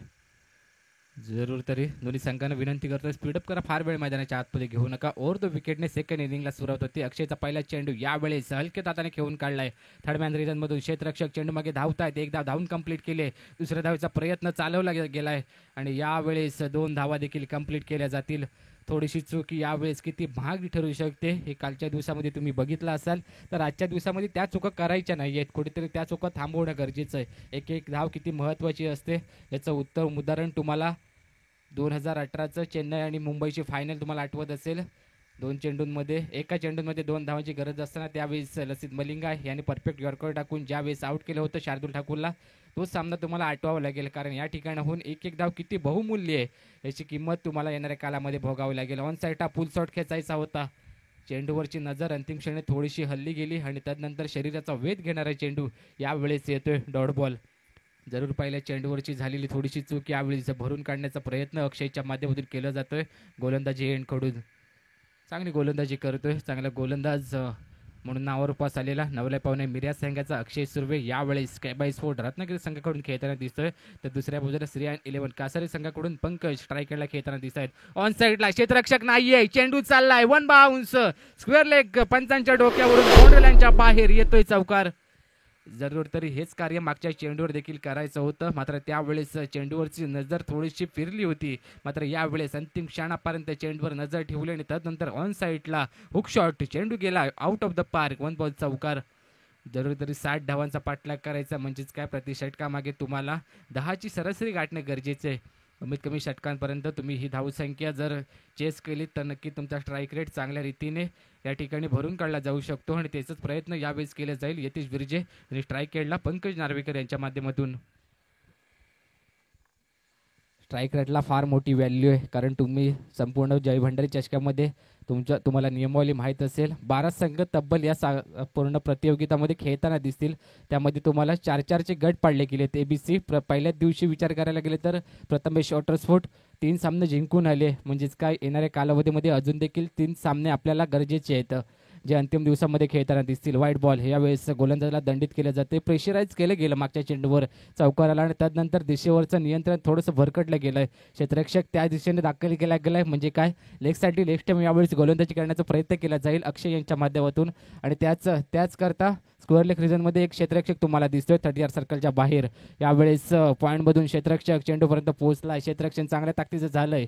[SPEAKER 1] जरूर तरी दोन्ही संघांना विनंती करतोय स्पीडअप करा, फार वेळ मैदानाच्या आतमध्ये घेऊ नका. ओव्हर द विकेटने सेकंड इनिंगला सुरुवात होती. अक्षयचा पहिला चेंडू यावेळेस हलक्या ताताने खेळून काढलाय. थर्ड मॅन रिजनमधून क्षेत्ररक्षक चेंडू मागे धावतायत. एक धाव धावून कंप्लीट केले. दुसऱ्या धावेचा प्रयत्न चालवला गेलाय आणि यावेळेस 2 धावा देखील कंप्लीट केल्या जातील. थोडीशी चूक यावेळेस किती महाग ठरू शकते हे कालच्या दिवसामध्ये तुम्ही बघितलं असाल, तर आजच्या दिवसामध्ये त्या चुका करायच्या नाही आहेत. कुठेतरी त्या चुका थांबवणं गरजेचं आहे. एक धाव किती महत्त्वाची असते याचं उत्तम उदाहरण तुम्हाला 2018चं चेन्नई आणि मुंबईची फायनल तुम्हाला आठवत असेल. एका चेंडूंमध्ये 2 धावांची गरज असताना त्यावेळेस लसित मलिंगा यांनी परफेक्ट यॉर्कर टाकून ज्यावेळेस आउट केलं होतं शार्दुल ठाकूरला, तो सामना तुम्हाला आठवावा लागेल. कारण या ठिकाणाहून एक धाव किती बहुमूल्य आहे याची किंमत तुम्हाला येणाऱ्या कालामध्ये भोगावी लागेल. ऑन साईडला पुल शॉट खेचायचा होता. चेंडूवरची नजर अंतिम क्षणी थोडीशी हल्ली गेली आणि त्यानंतर शरीराचा वेध घेणारा चेंडू यावेळेस येतोय डॉट बॉल. जरूर पहिल्या चेंडूवरची झालेली थोडीशी चूक यावेळी भरून काढण्याचा प्रयत्न अक्षयच्या माध्यमातून केला जातोय. गोलंदाजी एंडकडून चांगली गोलंदाजी करतोय. चांगला गोलंदाज म्हणून नावावर पास आलेला नवलाई पावनाई मिर्या संघाचा अक्षय सुर्वे यावेळेस केबाई स्पोर्ट रत्नागिरी संघाकडून खेळताना दिसतोय. तर दुसऱ्या बाजूला श्रेयन 11 कासारे संघाकडून पंकज स्ट्राईक एंडला खेळताना दिसत आहेत. ऑन साईडला क्षेत्ररक्षक नाहीये. चेंडू चाललाय 1 बाउन्स स्क्वेअर लेग पंचांच्या डोक्यावरून बाउंड्री लाईनच्या बाहेर येतोय चौकार. जरूर तरी हेच कार्य मागच्या चेंडूवर देखील करायचं होतं, मात्र त्यावेळेस चेंडूवरची नजर थोडीशी फिरली होती. मात्र यावेळेस अंतिम क्षणापर्यंत चेंडूवर नजर ठेवली आणि त्यानंतर ऑन साईडला हुक शॉट चेंडू गेला out of the park. 1 ball चौकार. जरूर तरी 60 धावांचा पाठलाग करायचा म्हणजेच काय प्रति षटकामागे तुम्हाला 10ची सरासरी गाठणे गरजेचे आहे. कमीत कमी षटकांपर्यंत तुम्ही ही धावसंख्या जर चेस केली तर नक्की तुमचा स्ट्राईक रेट चांगल्या रीतीने या ठिकाणी भरून काढला जाऊ शकतो आणि त्याचाच प्रयत्न यावेळेस केला जाईल. यतीश बिर्जे आणि स्ट्राईक एंडला पंकज नार्वेकर यांच्या माध्यमातून. स्ट्राईक रेटला फार मोठी व्हॅल्यू आहे, कारण तुम्ही संपूर्ण जय भंडारी चषकामध्ये तुम्हाला नियमावली माहीत असेल. 12 संघ तब्बल या पूर्ण प्रतियोगितामध्ये खेळताना दिसतील. त्यामध्ये तुम्हाला 4-4चे गट पाडले गेलेत. ABC पहिल्याच दिवशी विचार करायला गेले तर प्रथमेश वॉटरस्पोर्ट 3 सामने जिंकून आले, म्हणजेच काय येणाऱ्या कालावधीमध्ये अजून देखील 3 सामने आपल्याला गरजेचे आहेत जे अंतिम दिवसामध्ये खेळताना दिसतील. व्हाईट बॉल यावेळेस गोलंदाजाला दंडित केलं जाते. प्रेशराईज केलं गेलं मागच्या चेंडूवर चौकाराला आणि त्यानंतर दिशेवरचं नियंत्रण थोडंसं भरकटलं गेलं आहे. क्षेत्ररक्षक त्या दिशेने दाखल केला गेला आहे, म्हणजे काय लेगसाठी लेग स्टंप यावेळेस गोलंदाजी करण्याचा प्रयत्न केला जाईल अक्षय यांच्या माध्यमातून आणि त्याच करता स्क्वेअर लेग रिजनमध्ये एक क्षेत्ररक्षक तुम्हाला दिसतोय 30 सर्कलच्या बाहेर. यावेळेस पॉईंटमधून क्षेत्ररक्षक चेंडूपर्यंत पोहोचला. क्षेत्ररक्षण चांगल्या ताकदीचं झालंय.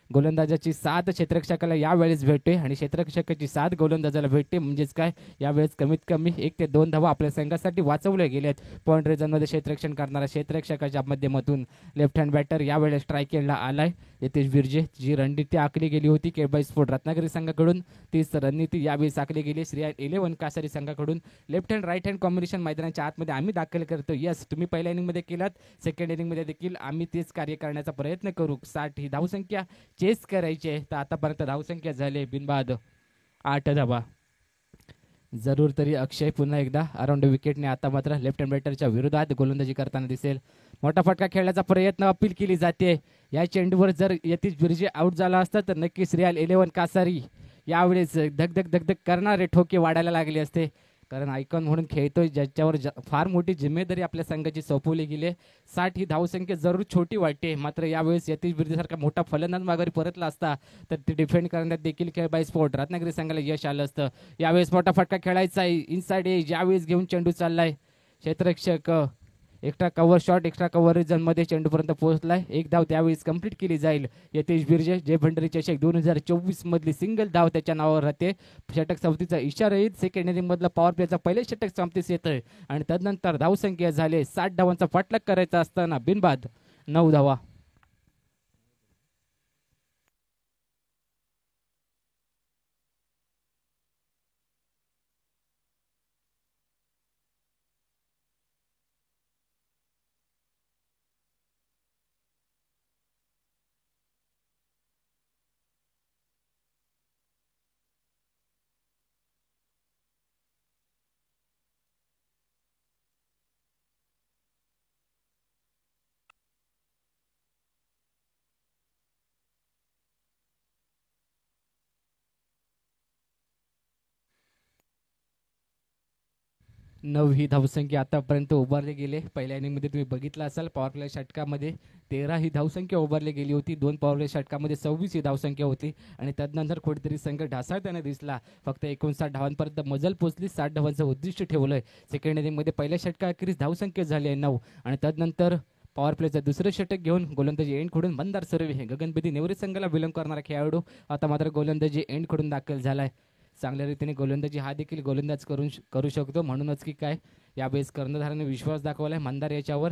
[SPEAKER 1] गोलंदाजाची 7 क्षेत्ररक्षकाला यावेळेस भेटते आणि क्षेत्ररक्षकाची 7 गोलंदाजाला भेटते, म्हणजेच काय यावेळेस कमीत कमी 1 ते 2 धावा आपल्या संघासाठी वाचवले गेले आहेत. पॉईंट रिजनमध्ये क्षेत्ररक्षण करणारा क्षेत्ररक्षकाच्या माध्यमातून लेफ्ट हँड बॅटर यावेळेस स्ट्राईक एंडला आलाय यतीश बिर्जे. जी रणनीती आखली गेली होती केबाई स्पोर्ट रत्नागिरी संघाकडून तीच रणनीती यावेळेस आखली गेली श्रेयन 11 कासारी संघाकडून. Left hand right hand combination मैदानाच्या आतमध्ये आम्ही दाखल करतो. यस, तुम्ही पहिल्या इनिंगमध्ये केलात, सेकंड इनिंगमध्ये देखील आम्ही तेच कार्य करण्याचा प्रयत्न करू. 60 ही धावसंख्या चेस करायची आहे. तर आतापर्यंत धावसंख्या झाली बिनबाद 8 धावा. जरूर तरी अक्षय पुन्हा एकदा अराउंड विकेटने आता मात्र लेफ्ट हँड बॅटरच्या विरोधात गोलंदाजी करताना दिसेल. मोठा फटका खेळण्याचा प्रयत्न अपील केली जाते. या चेंडूवर जर यतीश बिर्जे आउट झाला असता तर नक्की श्रेयन 11 कासारी यावेळेस धगधग धगधग करणारे ठोके वाढायला लागले असते, कारण आयकॉन म्हणून खेळतोय ज्याच्यावर फार मोठी जिम्मेदारी आपल्या संघाची सोपवली गेली. 60 ही धावसंख्या जरूर छोटी वाटते, मात्र यावेळेस यतीश बिर्जेसारखा मोठा फलंदाज माघारी परतला असता तर ते डिफेंड करण्यात देखील केबाई स्पोर्ट रत्नागिरी संघाला यश आलं असतं. यावेळेस मोठा फटका खेळायचा आहे, इनसाइड एज यावेळेस घेऊन चेंडू चाललाय. क्षेत्ररक्षक extra cover shot, extra cover मध्ये चेंडूपर्यंत पोहोचलाय. एक धाव त्यावेळेस कंप्लीट केली जाईल. यतीश बिर्जे जय भंडारी चषक 2024 मधली सिंगल धाव त्याच्या नावावर राहते. षटक संपत्तीचा इशारा येईल. सेकंड इनिंग मधला पॉवर प्लेचा पहिले षटक संपत्तीस येतोय आणि तदनंतर धावसंख्या झाले 60 धावांचा पाठलाग करायचा असताना बिनबाद 9 धावा. ही धावसंख्या आतापर्यंत उभारले गेले. पहिल्या इनिंगमध्ये तुम्ही बघितलं असाल पॉवर प्ले षटकामध्ये 13 ही धावसंख्या उभारली गेली होती. 2 पॉवर प्ले षटकामध्ये 26 ही धावसंख्या होती आणि त्यानंतर कुठेतरी संघ ढासळताना दिसला. फक्त 59 धावांपर्यंत मजल पोचली. 60 धावांचं उद्दिष्ट ठेवलंय. सेकंड इनिंगमध्ये पहिल्या षटकाखेरीस धावसंख्या झाली आहे 9 आणि त्यानंतर पॉवर प्लेचं दुसरं षटक घेऊन गोलंदाजी एंड खोडून मंदार सर्वे गगनपती नेवरे संघाला विलंब करणारा खेळाडू आता मात्र गोलंदाजी एंड खोडून दाखल झालाय. चांगल्या रीतीने गोलंदाजी हा देखील गोलंदाज करू शकतो, म्हणूनच की काय यावेळेस कर्णधाराने विश्वास दाखवलाय मंदार याच्यावर.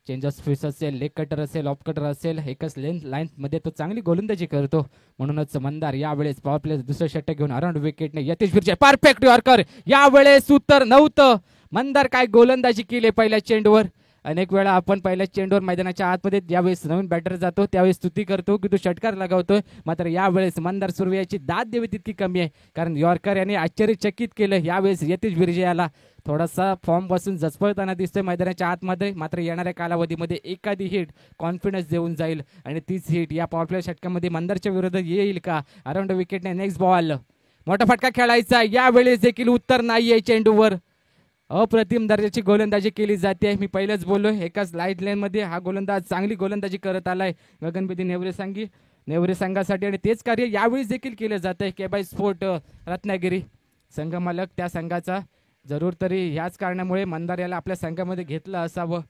[SPEAKER 1] चेंज ऑफ स्पेस असेल, लेग कटर असेल, ऑफ कटर असेल, एकच लाईन मध्ये तो चांगली गोलंदाजी करतो. म्हणूनच मंदार यावेळेस पॉवर प्ले दुसरं षटक घेऊन अराउंड विकेटने यतीश बिर्जे परफेक्ट यॉर्कर. यावेळेस उत्तर नव्हतं. मंदार काय गोलंदाजी केली पहिल्या चेंडूवर. अनेक वेळा आपण पहिल्या चेंडूवर मैदानाच्या आतमध्ये ज्यावेळेस नवीन बॅटर जातो त्यावेळेस स्तुती करतो की तो षटकार लगावतोय, मात्र यावेळेस मंदार सुर्वे याची दाद द्यावी तितकी कमी आहे, कारण यॉर्कर याने आश्चर्यचकित केलं. यावेळेस यतीश बिर्जे याला थोडासा फॉर्म पासून जसपळताना दिसतोय मैदानाच्या आतमध्ये, मात्र येणाऱ्या कालावधीमध्ये एखादी हिट कॉन्फिडन्स देऊन जाईल आणि तीच हिट या पॉवर प्ले षटकामध्ये मंदारच्या विरोधात येईल का. अराउंड विकेटने नेक्स्ट बॉल मोठा फटका खेळायचा. यावेळेस देखील उत्तर नाहीये. चेंडूवर अप्रतिम दर्जाची गोलंदाजी केली जाते. मी पहिलेच बोललोय एकाच लाईट लाईन मध्ये हा गोलंदाज चांगली गोलंदाजी करत आलाय गगनपती नेवरे संघासाठी आणि तेच कार्य यावेळी देखील केलं जात आहे. केबाई स्पोर्ट रत्नागिरी संघ मालक त्या संघाचा जरूर तरी ह्याच कारणामुळे मंदार याला आपल्या संघामध्ये घेतलं असावं.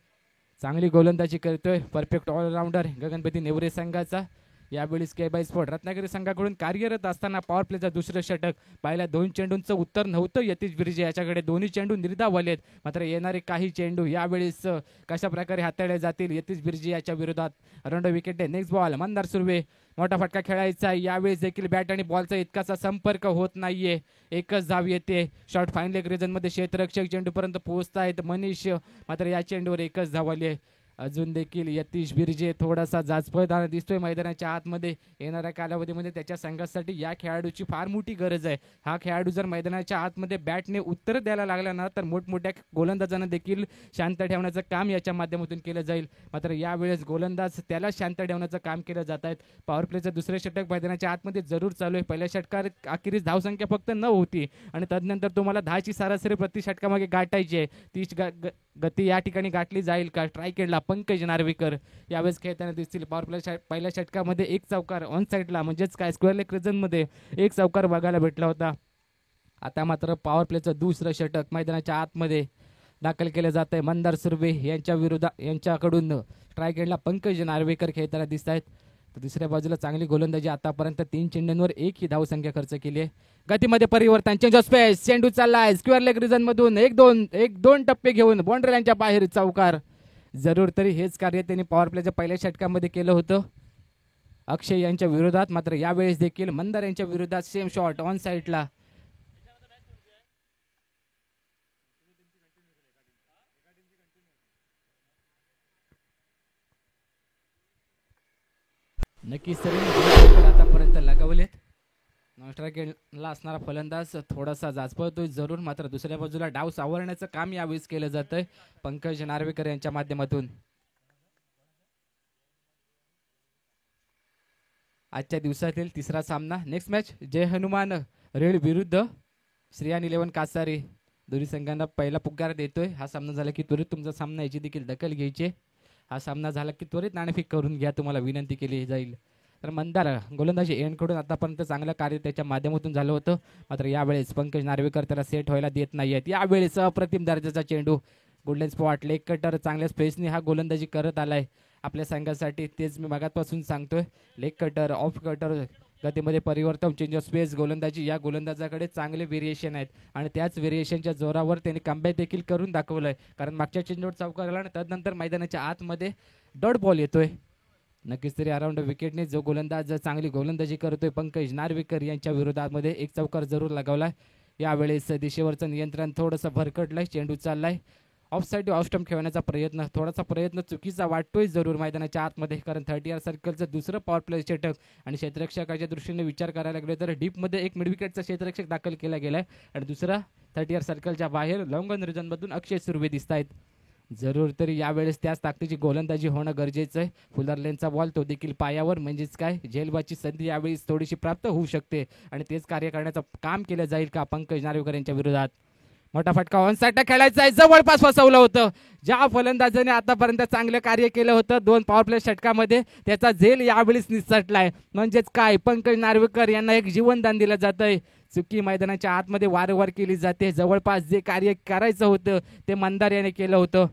[SPEAKER 1] चांगली गोलंदाजी करतोय परफेक्ट ऑलराऊंडर गगनपती नेवरे संघाचा. यावेळी केबाई स्पोर्ट रत्नागिरी संघाकडून कार्यरत असताना पॉवर प्लेचा दुसरं षटक पहिल्या 2 चेंडूंचं उत्तर नव्हतं यतीश बिर्जे याच्याकडे. दोन्ही चेंडू निर्धाव आलेत, मात्र येणारे काही चेंडू यावेळेस कशा प्रकारे हाताळले जातील यतीश बिर्जे याच्या विरोधात. Around wicket next ball Mandar Surve मोठा फटका खेळायचा. यावेळेस देखील बॅट आणि बॉलचा इतकासा संपर्क होत नाहीये. एकच धाव येते. शॉर्ट फाईन लेग रिजन मध्ये क्षेत्ररक्षक चेंडूपर्यंत पोहोचतायत मनीष, मात्र या चेंडूवर एकच धाव आली आहे. अजून देखील यतीश बिर्जे थोडासा जाचपळताना दिसतोय मैदानाच्या आतमध्ये. येणाऱ्या कालावधीमध्ये त्याच्या संघासाठी या खेळाडूची फार मोठी गरज आहे. हा खेळाडू जर मैदानाच्या आतमध्ये बॅटने उत्तर द्यायला लागला ना तर मोठमोठ्या गोलंदाजांना देखील शांत ठेवण्याचं काम याच्या माध्यमातून केलं जाईल, मात्र यावेळेस गोलंदाज त्याला शांत ठेवण्याचं काम केलं जात आहेत. पॉवर प्लेचं दुसरे षटक मैदानाच्या आतमध्ये जरूर चालू आहे. पहिल्या षटकात अखेरीस धावसंख्या फक्त 9 होती आणि तदनंतर तुम्हाला 10ची सरासरी प्रति षटकामागे गाठायची आहे. ती गती या ठिकाणी गाठली जाईल का. ट्राय केला पंकज नार्वेकर यावेळेस खेळताना दिसतील. पॉवर प्ले पहिल्या षटकामध्ये एक चौकार ऑन साईडला म्हणजेच काय स्क्वेअर लेग रिजन मध्ये एक चौकार बघायला भेटला होता. आता मात्र पॉवर प्लेचं दुसरं षटक मैदानाच्या आतमध्ये दाखल केलं जात आहे. मंदार सुर्वे यांच्याकडून ट्राय केला पंकज नार्वेकर खेळताना दिसत आहेत. दुसऱ्या बाजूला चांगली गोलंदाजी आतापर्यंत 3 चेंडूंवर 1 ही धावसंख्या खर्च केली आहे. गतीमध्ये परिवर्तन चेंज ऑफ स्पेस चेंडू चाललाय स्क्वेअर लेग रिजन मधून 1-2 टप्पे घेऊन बाउंड्री लाईनच्या बाहेर चौकार. जरूर तरी हेच कार्य त्यांनी पॉवर प्लेच्या पहिल्या षटकामध्ये केलं होतं अक्षय यांच्या विरोधात, मात्र यावेळेस देखील मंदार यांच्या विरोधात सेम शॉट ऑन साईडला. नक्कीच तरी आतापर्यंत लगावलेत. नॉनस्ट्रायकला असणारा फलंदाज थोडासा जाचपळतोय जरूर, मात्र दुसऱ्या बाजूला डाव सावरण्याचं काम यावेळेस केलं जातंय पंकज नार्वेकर यांच्या माध्यमातून. आजच्या दिवसातील तिसरा सामना. नेक्स्ट मॅच जय हनुमान रेड विरुद्ध श्रेयान 11 कासारी. दोन्ही संघांना पहिला पुकार देतोय. हा सामना झाला की त्वरित तुमचा सामना याची देखील दखल घ्यायची. हा सामना झाला की त्वरित नाणेफेक करून घ्या, तुम्हाला विनंती केली जाईल. तर मंदार गोलंदाजी एंडकडून आतापर्यंत चांगलं कार्य त्याच्या माध्यमातून झालं होतं, मात्र यावेळेस पंकज नार्वेकर त्याला सेट व्हायला देत नाही आहेत. यावेळेस अप्रतिम दर्जाचा चेंडू, गोल्डन स्पॉट, लेग कटर, चांगल्या स्पेसने हा गोलंदाजी करत आलाय आपल्या संघासाठी. तेच मी मागापासून सांगतोय. लेग कटर, ऑफ कटर, गतीमध्ये परिवर्तन, चेंज ऑफ स्पेस गोलंदाजी, या गोलंदाजाकडे चांगले व्हेरिएशन आहेत आणि त्याच व्हेरिएशनच्या जोरावर त्याने कमबॅक देखील करून दाखवलंय. कारण मागच्या चेंडूवर चौकार आला आणि त्यानंतर मैदानाच्या आतमध्ये डॉट बॉल येतोय. नक्कीच तरी अराउंड विकेटने जो गोलंदाज चांगली गोलंदाजी करतोय पंकज नार्वेकर यांच्या विरोधामध्ये एक चौकार जरूर लगावलाय. यावेळेस दिशेवरचं नियंत्रण थोडंसं भरकटलंय. चेंडू चाललाय ऑफ साईड ऑफ स्टंप खेळण्याचा प्रयत्न, थोडासा प्रयत्न चुकीचा वाटतोय जरूर मैदानाच्या आतमध्ये. कारण 30 सर्कलचं दुसरं पॉवर प्ले षटक आणि क्षेत्ररक्षकाच्या दृष्टीने विचार करायला गेलो तर डीपमध्ये एक मिड विकेटचा क्षेत्ररक्षक दाखल केला गेलाय आणि दुसरा 30 सर्कलच्या बाहेर लॉंग ऑन रिजनमधून अक्षय सुर्वे दिसत आहेत. जरूर तरी यावेळेस त्याच ताकदीची गोलंदाजी होणं गरजेचं आहे. फुलर लेनचा बॉल तो देखील पायावर, म्हणजेच काय झेलबाची संधी यावेळेस थोडीशी प्राप्त होऊ शकते आणि तेच कार्य करण्याचं काम केलं जाईल का पंकज नार्वेकर यांच्या विरोधात. मोठा फटका ऑन साईडला खेळायचा आहे, जवळपास फसवलं होतं. ज्या फलंदाजाने आतापर्यंत चांगलं कार्य केलं होतं 2 पॉवर प्ले षटकामध्ये, त्याचा झेल यावेळेस निसटलाय. म्हणजेच काय पंकज नार्वेकर यांना एक जीवनदान दिलं जातंय. चुकी मैदानाच्या आतमध्ये वारंवार केली जाते. जवळपास जे कार्य करायचं होतं ते मंदार याने केलं होतं.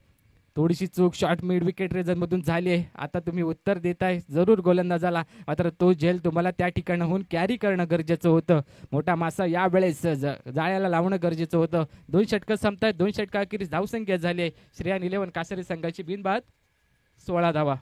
[SPEAKER 1] थोडीशी चूक शॉर्ट मिड विकेट रेझनमधून झाली आहे. आता तुम्ही उत्तर देताय जरूर गोलंदाजाला, मात्र तो झेल तुम्हाला त्या ठिकाणाहून कॅरी करणं गरजेचं होतं. मोठा मासा यावेळेस जाळ्याला लावणं गरजेचं होतं. 2 षटकं संपतायत. 2 षटका अखेरीस धावसंख्या झाली आहे श्रेयान 11 कासारी संघाची बिनबाद 16 धावा.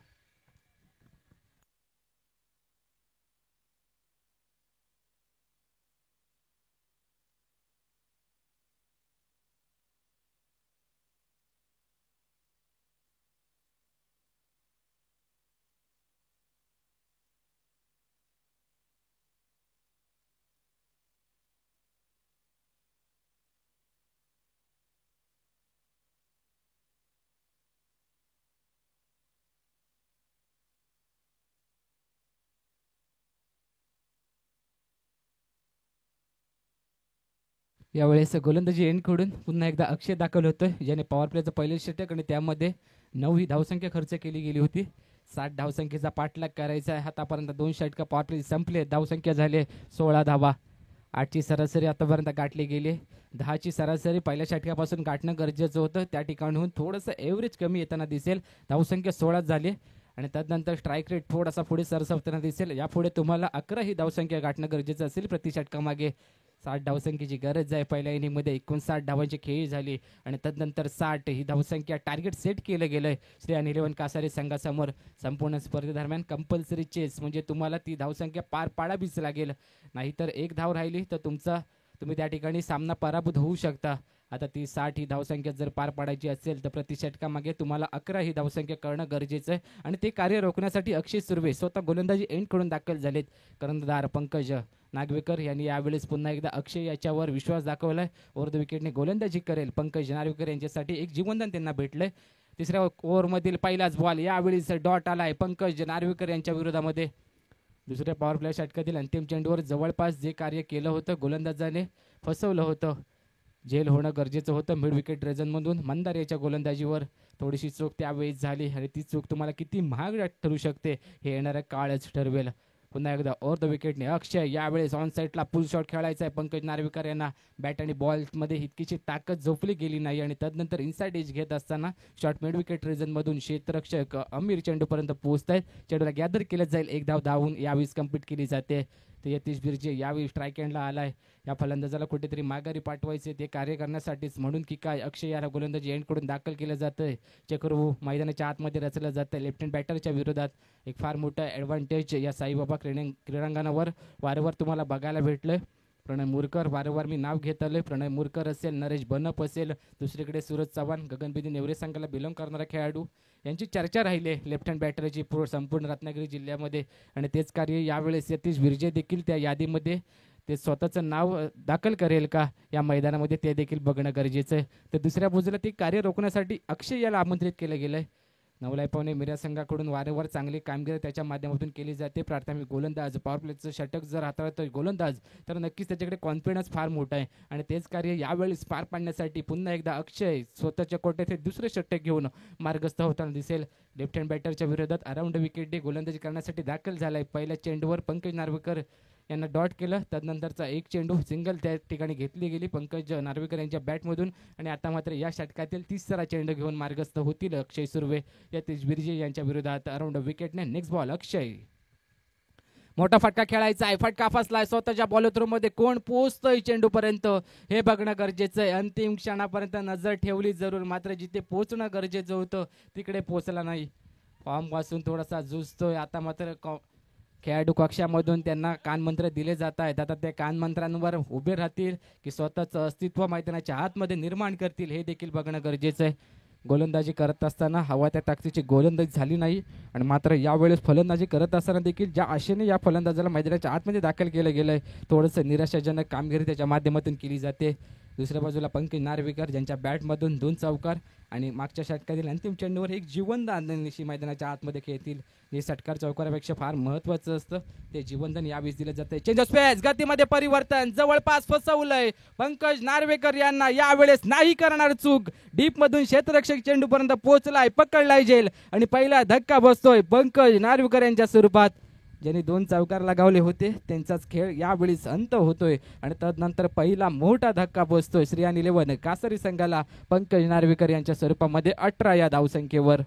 [SPEAKER 1] यावेळेस गोलंदाजी एंडकडून पुन्हा एकदा अक्षय दाखल होतोय, ज्याने पॉवर प्लेचं पहिले षटक आणि त्यामध्ये 9 ही धावसंख्या खर्च केली गेली होती. 60 धावसंख्येचा पाठलाग करायचा आहे. आतापर्यंत 2 षटकं पॉवर प्ले संपले. धावसंख्या झाली 16 धावा. 8ची सरासरी आतापर्यंत गाठली गेली. 10ची सरासरी पहिल्या षटकापासून गाठणं गरजेचं होतं. त्या ठिकाणहून थोडंसं एव्हरेज कमी येताना दिसेल. धावसंख्या 16 झाली आणि त्यानंतर स्ट्राईक रेट थोडासा पुढे सरसवताना दिसेल. यापुढे तुम्हाला 11 ही धावसंख्या गाठणं गरजेचं असेल प्रति षटकामागे. 60 धावसंख्येची गरज आहे. पहिल्या इनिंगमध्ये 59 धावांची खेळी झाली आणि त्यानंतर 60 ही धावसंख्या टार्गेट सेट केलं गेलंय श्रेयान 11 कासारी संघासमोर. संपूर्ण स्पर्धेदरम्यान कंपल्सरी चेस, म्हणजे तुम्हाला ती धावसंख्या पार पाडावीच लागेल. नाहीतर एक धाव राहिली तर तुम्ही त्या ठिकाणी सामना पराभूत होऊ शकता. आता ती 60 ही धावसंख्या जर पार पाडायची असेल तर प्रति षटकामागे तुम्हाला 11 ही धावसंख्या करणं गरजेचं आहे आणि ते कार्य रोखण्यासाठी अक्षय सुर्वे स्वतः गोलंदाजी एंडकडून दाखल झालेत. कर्णधार पंकज नार्वेकर यांनी यावेळेस पुन्हा एकदा अक्षय याच्यावर विश्वास दाखवलाय. ओव्हर द विकेटने गोलंदाजी करेल पंकज नार्वेकर यांच्यासाठी एक जीवनदान त्यांना भेटलंय. तिसऱ्या ओव्हरमधील पहिलाच बॉल यावेळेस डॉट आलाय पंकज नार्वेकर यांच्या विरोधामध्ये. दुसऱ्या पॉवर प्ले षटकातील अंतिम चेंडूवर जवळपास जे कार्य केलं होतं गोलंदाजाने फसवलं होतं. झेल होणं गरजेचं होतं मिड विकेट रेझनमधून. मंदार याच्या गोलंदाजीवर थोडीशी चूक त्यावेळेस झाली आणि ती चूक तुम्हाला किती महाग ठरू शकते हे येणाऱ्या काळच ठरवेल. पुन्हा एकदा ओव्हर द विकेटने अक्षय यावेळेस ऑन साईडला पुल शॉट खेळायचा आहे पंकज नार्वेकर यांना. बॅट आणि बॉलमध्ये इतकीची ताकद झोपली गेली नाही आणि त्यानंतर इनसाइड एज घेत असताना शॉट मिड विकेट रिजनमधून क्षेत्ररक्षक अमीर चेंडूपर्यंत पोहोचत आहेत. चेंडूला गॅदर केलं जाईल. एक धाव धावून यावेळेस कंप्लीट केली जाते. तर यतीश बिर्जे यावेळी स्ट्राईक एंडला आलाय. या फलंदाजाला कुठेतरी माघारी पाठवायचे ते कार्य करण्यासाठीच म्हणून की काय अक्षय याला गोलंदाजी एंडकडून दाखल केलं जातंय. चक्रव्यूह मैदानाच्या आतमध्ये रचलं जातं. लेफ्ट हँड बॅटरच्या विरोधात एक फार मोठा ॲडव्हान्टेज या साईबाबा क्रीडांगणावर वारंवार तुम्हाला बघायला भेटलंय. प्रणय मुरकर वारंवार मी नाव घेत आलोय. प्रणय मुरकर असेल, नरेश बनप असेल, दुसरीकडे सूरज चव्हाण गगनबिदी नेवरे संघाला बिलॉंग करणारा खेळाडू यांची चर्चा राहिली आहे लेफ्ट हँड बॅटरची संपूर्ण रत्नागिरी जिल्ह्यामध्ये आणि तेच कार्य यावेळेस यतीश बिर्जे देखील त्या यादीमध्ये ते स्वतःचं नाव दाखल करेल का या मैदानामध्ये ते देखील बघणं गरजेचं आहे. तर दुसऱ्या बाजूला ते कार्य रोखण्यासाठी अक्षय याला आमंत्रित केलं गेलं आहे. नवलाई पावणे मिरा संघाकडून वारंवार चांगली कामगिरी त्याच्या माध्यमातून केली जाते. प्राथमिक गोलंदाज पॉवर प्लेचं षटक जर हाताळतोय गोलंदाज तर नक्कीच त्याच्याकडे कॉन्फिडन्स फार मोठा आहे आणि तेच कार्य यावेळेस पार पाडण्यासाठी पुन्हा एकदा अक्षय स्वतःच्या कोट्यात हे दुसरे षटक घेऊन मार्गस्थ होताना दिसेल. लेफ्ट हँड बॅटरच्या विरोधात अराउंड विकेट गोलंदाजी करण्यासाठी दाखल झालाय. पहिल्या चेंडूवर पंकज नार्वेकर यांना डॉट केलं. त्यानंतरचा एक चेंडू सिंगल त्या ठिकाणी घेतली गेली पंकज नार्वेकर यांच्या बॅटमधून आणि आता मात्र या षटकातील तिसरा चेंडू घेऊन मार्गस्थ होतील अक्षय सुर्वे. यतीश बिर्जे यांच्या विरोधात अराउंड विकेटने. नेक्स्ट बॉल अक्षय. मोठा फटका खेळायचा आहे. फटका फसलाय स्वतःच्या बॉल थ्रो मध्ये. कोण पोहोचतोय चेंडू पर्यंत हे बघणं गरजेचं आहे. अंतिम क्षणापर्यंत नजर ठेवली जरूर, मात्र जिथे पोहोचणं गरजेचं होतं तिकडे पोहोचला नाही. फॉर्म पासून थोडासा जुजतोय. आता मात्र खेळाडू कक्षामधून त्यांना कानमंत्र दिले जात आहेत. आता त्या कानमंत्रांवर उभे राहतील की स्वतःचं अस्तित्व मैदानाच्या आतमध्ये निर्माण करतील हे देखील बघणं गरजेचं आहे. गोलंदाजी करत असताना हवा त्या ताकदीची गोलंदाजी झाली नाही आणि मात्र यावेळेस फलंदाजी करत असताना देखील ज्या आशेने या फलंदाजाला मैदानाच्या आतमध्ये दाखल केलं गेलं आहे थोडंसं निराशाजनक कामगिरी त्याच्या माध्यमातून केली जाते. दुसऱ्या बाजूला पंकज नार्वेकर ज्यांच्या बॅटमधून 2 चौकार आणि मागच्या षटकातील अंतिम चेंडूवर एक जिवंत आनंदनिशी मैदानाच्या आतमध्ये खेळतील. हे षटकार चौकारापेक्षा फार महत्त्वाचं असतं. ते जीवनदान यावेळेस दिलं जाते. चेंज ऑफ स्पेस, गतीमध्ये परिवर्तन, जवळपास फसवलंय पंकज नार्वेकर यांना. यावेळेस नाही करणार चूक. डीप मधून क्षेत्ररक्षक चेंडूपर्यंत पोहोचलाय, पकडलाय जेल आणि पहिला धक्का बसतोय पंकज नार्वेकर यांच्या स्वरूपात. ज्यांनी 2 चौकार लगावले होते त्यांचाच खेळ यावेळीच अंत होतोय आणि तदनंतर पहिला मोठा धक्का बसतोय श्रीयान 11 कासारी संघाला पंकज नार्वेकर यांच्या स्वरूपामध्ये 18 या धावसंख्येवर.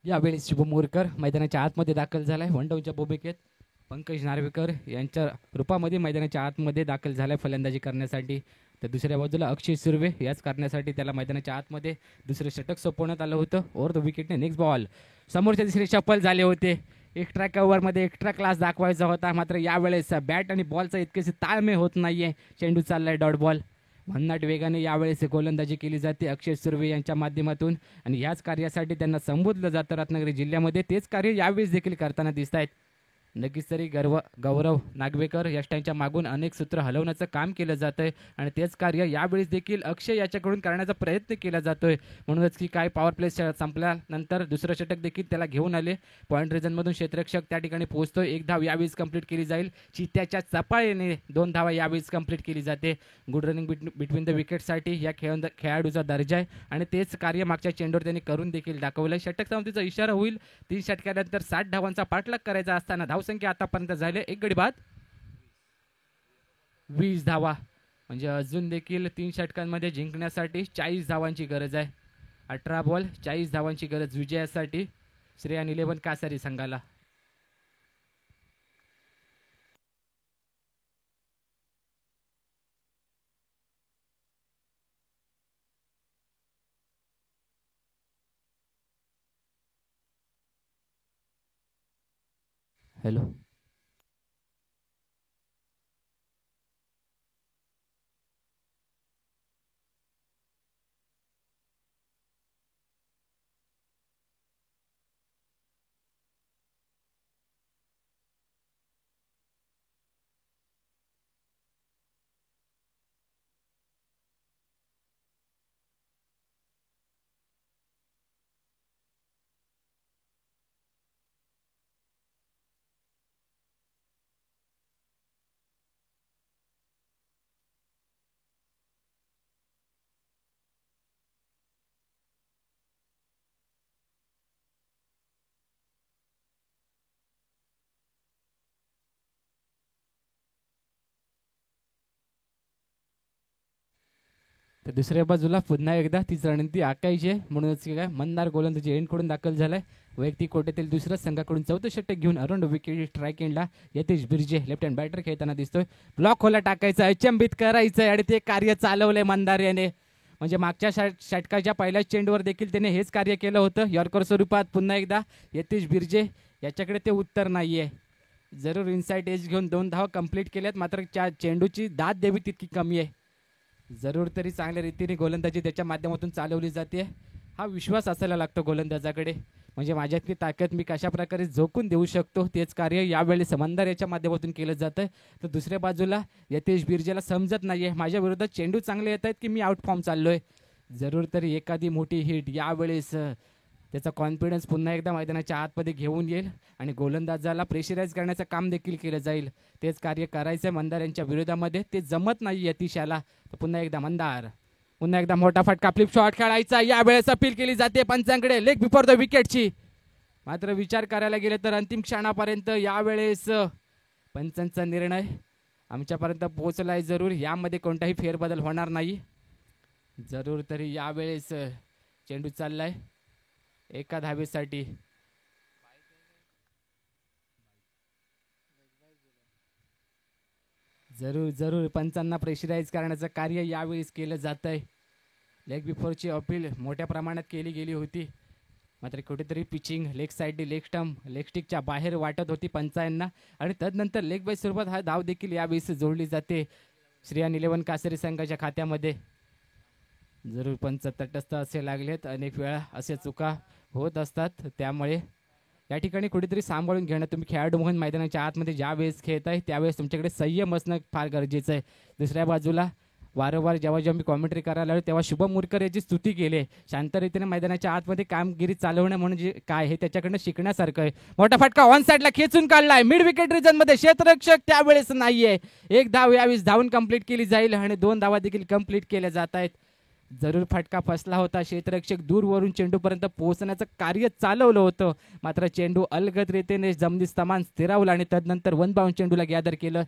[SPEAKER 1] यावेळी शुभम मोरकर मैदानाच्या आतमध्ये दाखल झालाय. वन डाऊनच्या भूमिकेत पंकज नार्वेकर यांच्या रूपामध्ये मैदानाच्या आतमध्ये दाखल झालाय फलंदाजी करण्यासाठी. तर दुसऱ्या बाजूला अक्षय सुर्वे याच करण्यासाठी त्याला मैदानाच्या आतमध्ये दुसरे षटक सोपवण्यात आलं होतं ओव्हर द विकेटने. Next ball. समोरच्या दिशेने शफल झाले होते. एक्स्ट्रा कव्हरमध्ये एक्स्ट्रा क्लास दाखवायचा होता, मात्र यावेळेस बॅट आणि बॉलचा इतकेसे ताळमेळ होत नाहीये. चेंडू चाललाय डॉट बॉल. भन्नाट वेगाने यावेळेस गोलंदाजी केली जाते अक्षय सुर्वे यांच्या माध्यमातून आणि याच कार्यासाठी त्यांना संबोधलं जातं रत्नागिरी जिल्ह्यामध्ये. तेच कार्य यावेळेस देखील करताना दिसत आहेत. नक्कीच तरी गौरव नागवेकर यष्टांच्या मागून अनेक सूत्र हलवण्याचं काम केलं जातंय आणि तेच कार्य यावेळेस देखील अक्षय याच्याकडून करण्याचा प्रयत्न केला जातोय. म्हणूनच की काय पॉवर प्ले संपल्यानंतर दुसरं षटक देखील त्याला घेऊन आले. पॉईंट रिजनमधून क्षेत्ररक्षक त्या ठिकाणी पोहोचतोय. 1 धाव यावेळेस कंप्लीट केली जाईल. चित्त्याच्या चपाळीने 2 धावा यावेळेस कंप्लीट केली जाते. गुड रनिंग बिटवीन द विकेटसाठी या खेळाडूचा दर्जा आहे आणि तेच कार्य मागच्या चेंडूवर त्यांनी करून देखील दाखवलंय. षटक समाप्तीचा इशारा होईल. 3 षटकानंतर 60 धावांचा पाठलाग करायचा असताना संख्या आतापर्यंत झाले 1 गडी बाद 20 धावा. म्हणजे अजून देखील 3 षटकांमध्ये जिंकण्यासाठी 40 धावांची गरज आहे. 18 बॉल 40 धावांची गरज विजयासाठी श्रेयान 11 कासारी संघाला. हॅलो. तर दुसऱ्या बाजूला पुन्हा एकदा तीच रणनीती आकायची आहे, म्हणूनच काय मंदार गोलंदाजी एंडकडून दाखल झालाय. वैयक्तिक कोट्यातील दुसऱ्या संघाकडून चौथं षटक घेऊन अराउंड विकेट स्ट्राईक एंडला Yatish Birje left hand batter खेळताना दिसतोय. ब्लॉक खोला टाकायचा, अचंबित करायचं आणि ते कार्य चालवलंय मंदार याने. म्हणजे मागच्या षटकाच्या पहिल्याच चेंडूवर देखील त्याने हेच कार्य केलं होतं यॉर्कर स्वरूपात. पुन्हा एकदा यतीश बिर्जे याच्याकडे ते उत्तर नाहीये. जरूर इनसाइड एज घेऊन 2 धावा कंप्लीट केल्यात, मात्र चेंडूची दाद द्यावी तितकी कमी आहे. जरूर तरी चांगल्या रीतीने गोलंदाजी त्याच्या माध्यमातून चालवली जाते. हा विश्वास असायला लागतो गोलंदाजाकडे, म्हणजे माझ्यातली ताकद मी कशा प्रकारे झोकून देऊ शकतो तेच कार्य यावेळी समंदर याच्या माध्यमातून केलं जातं. तर दुसऱ्या बाजूला यतीश बिर्जेला समजत नाहीये माझ्या विरोधात चेंडू चांगले येत आहेत की मी आउट फॉर्म चाललोय. जरूर तरी एखादी मोठी हिट यावेळेस त्याचा कॉन्फिडन्स पुन्हा एकदा मैदानाच्या आतमध्ये घेऊन येईल आणि गोलंदाजाला प्रेशराईज करण्याचं काम देखील केलं जाईल. तेच कार्य करायचं आहे मंदार यांच्या विरोधामध्ये, ते जमत नाही यतीशाला. तर पुन्हा एकदा मंदार, पुन्हा एकदा मोठा फटका फ्लिप शॉट खेळायचा. यावेळेस अपील केली जाते पंचांकडे लेग बिफोर द विकेटची. मात्र विचार करायला गेले तर अंतिम क्षणापर्यंत यावेळेस पंचांचा निर्णय आमच्यापर्यंत पोहोचलाय. जरूर यामध्ये कोणताही फेरबदल होणार नाही. जरूर तरी यावेळेस चेंडू चाललाय एका धावेसाठी. जरूर जरूर पंचांना प्रेशराईज करण्याचं कार्य यावेळेस केलं जात आहे. लेग बिफोरची अपील मोठ्या प्रमाणात केली गेली होती, मात्र कुठेतरी pitching leg side leg stump leg स्टिकच्या बाहेर वाटत होती पंचांना आणि तदनंतर लेग बाय स्वरूपात हा धाव देखील यावेळेस जोडली जाते श्रेयान 11 कासेरी संघाच्या खात्यामध्ये. जरूर पंच तटस्थ असे लागलेत, अनेक वेळा असे चुका होत असतात, त्यामुळे या ठिकाणी कुठेतरी सांभाळून घेणं. तुम्ही खेळाडू म्हणून मैदानाच्या आतमध्ये ज्या वेळेस खेळताय त्यावेळेस तुमच्याकडे संयम असणं फार गरजेचं आहे. दुसऱ्या बाजूला वारंवार जेव्हा मी कॉमेंट्री करायला आलो तेव्हा शुभम मुरकर याची स्तुती केली. शांत रीतीने मैदानाच्या आतमध्ये कामगिरी चालवणं म्हणजे काय हे त्याच्याकडनं शिकण्यासारखं आहे. मोठा फटका ऑन साईडला खेचून काढलाय मिड विकेट रिजन मध्ये, क्षेत्ररक्षक त्यावेळेस नाहीये. एक धाव यावेळेस धावून कंप्लीट केली जाईल आणि 2 धावा देखील कंप्लीट केल्या जात आहेत. जरूर फटका फसला होता, क्षेत्ररक्षक दूरवरून चेंडूपर्यंत पोहोचण्याचं कार्य चालवलं होतं, मात्र चेंडू अलगद रीतीने जमिनी समान स्थिरावला आणि तदनंतर 1 बाउंड चेंडूला गॅदर केलं.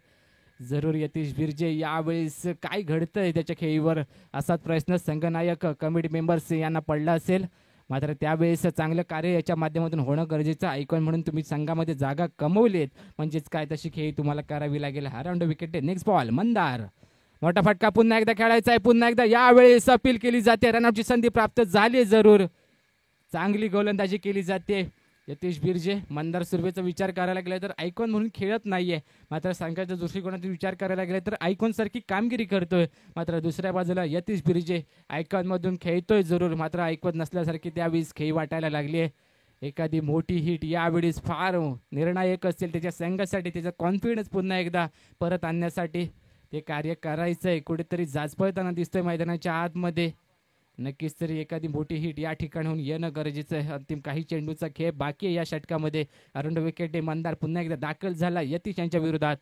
[SPEAKER 1] जरूर यतीश बिर्जे यावेळेस काय घडतंय त्याच्या खेळीवर असाच प्रश्न संघनायक कमिटी मेंबर्स यांना पडला असेल, मात्र त्यावेळेस चांगलं कार्य याच्या माध्यमातून होणं गरजेचं. आयकॉन म्हणून तुम्ही संघामध्ये जागा कमवलीत, म्हणजेच काय तशी खेळी तुम्हाला करावी लागेल. Around wicket next ball Mandar, मोठा फटका पुन्हा एकदा खेळायचा आहे. पुन्हा एकदा यावेळेस अपील केली जाते, रनआउटची संधी प्राप्त झाली. जरूर चांगली गोलंदाजी केली जाते. यतीश बिर्जे मंदार सुर्वेचा विचार करायला गेला तर आयकॉन म्हणून खेळत नाहीये, मात्र संघाच्या दृष्टिकोनातून विचार करायला गेला तर आयकॉन सारखी कामगिरी करतोय. मात्र दुसऱ्या बाजूला यतीश बिर्जे आयकॉन मधून खेळतोय जरूर, मात्र आयकॉन नसल्यासारखी त्यावेळेस खेळी वाटायला लागली आहे. एखादी मोठी हिट यावेळेस फार निर्णायक असेल त्याच्या संघासाठी, त्याचा कॉन्फिडन्स पुन्हा एकदा परत आणण्यासाठी ते कार्य करायचंय. कुठेतरी जाचपळताना दिसतोय मैदानाच्या आतमध्ये. नक्कीच तरी एखादी मोठी हिट या ठिकाणाहून येणं गरजेचं आहे. अंतिम काही चेंडूचा खेळ बाकी आहे या षटकामध्ये. अराउंड विकेट मंदार पुन्हा एकदा दाखल झाला यतीश यांच्या विरोधात.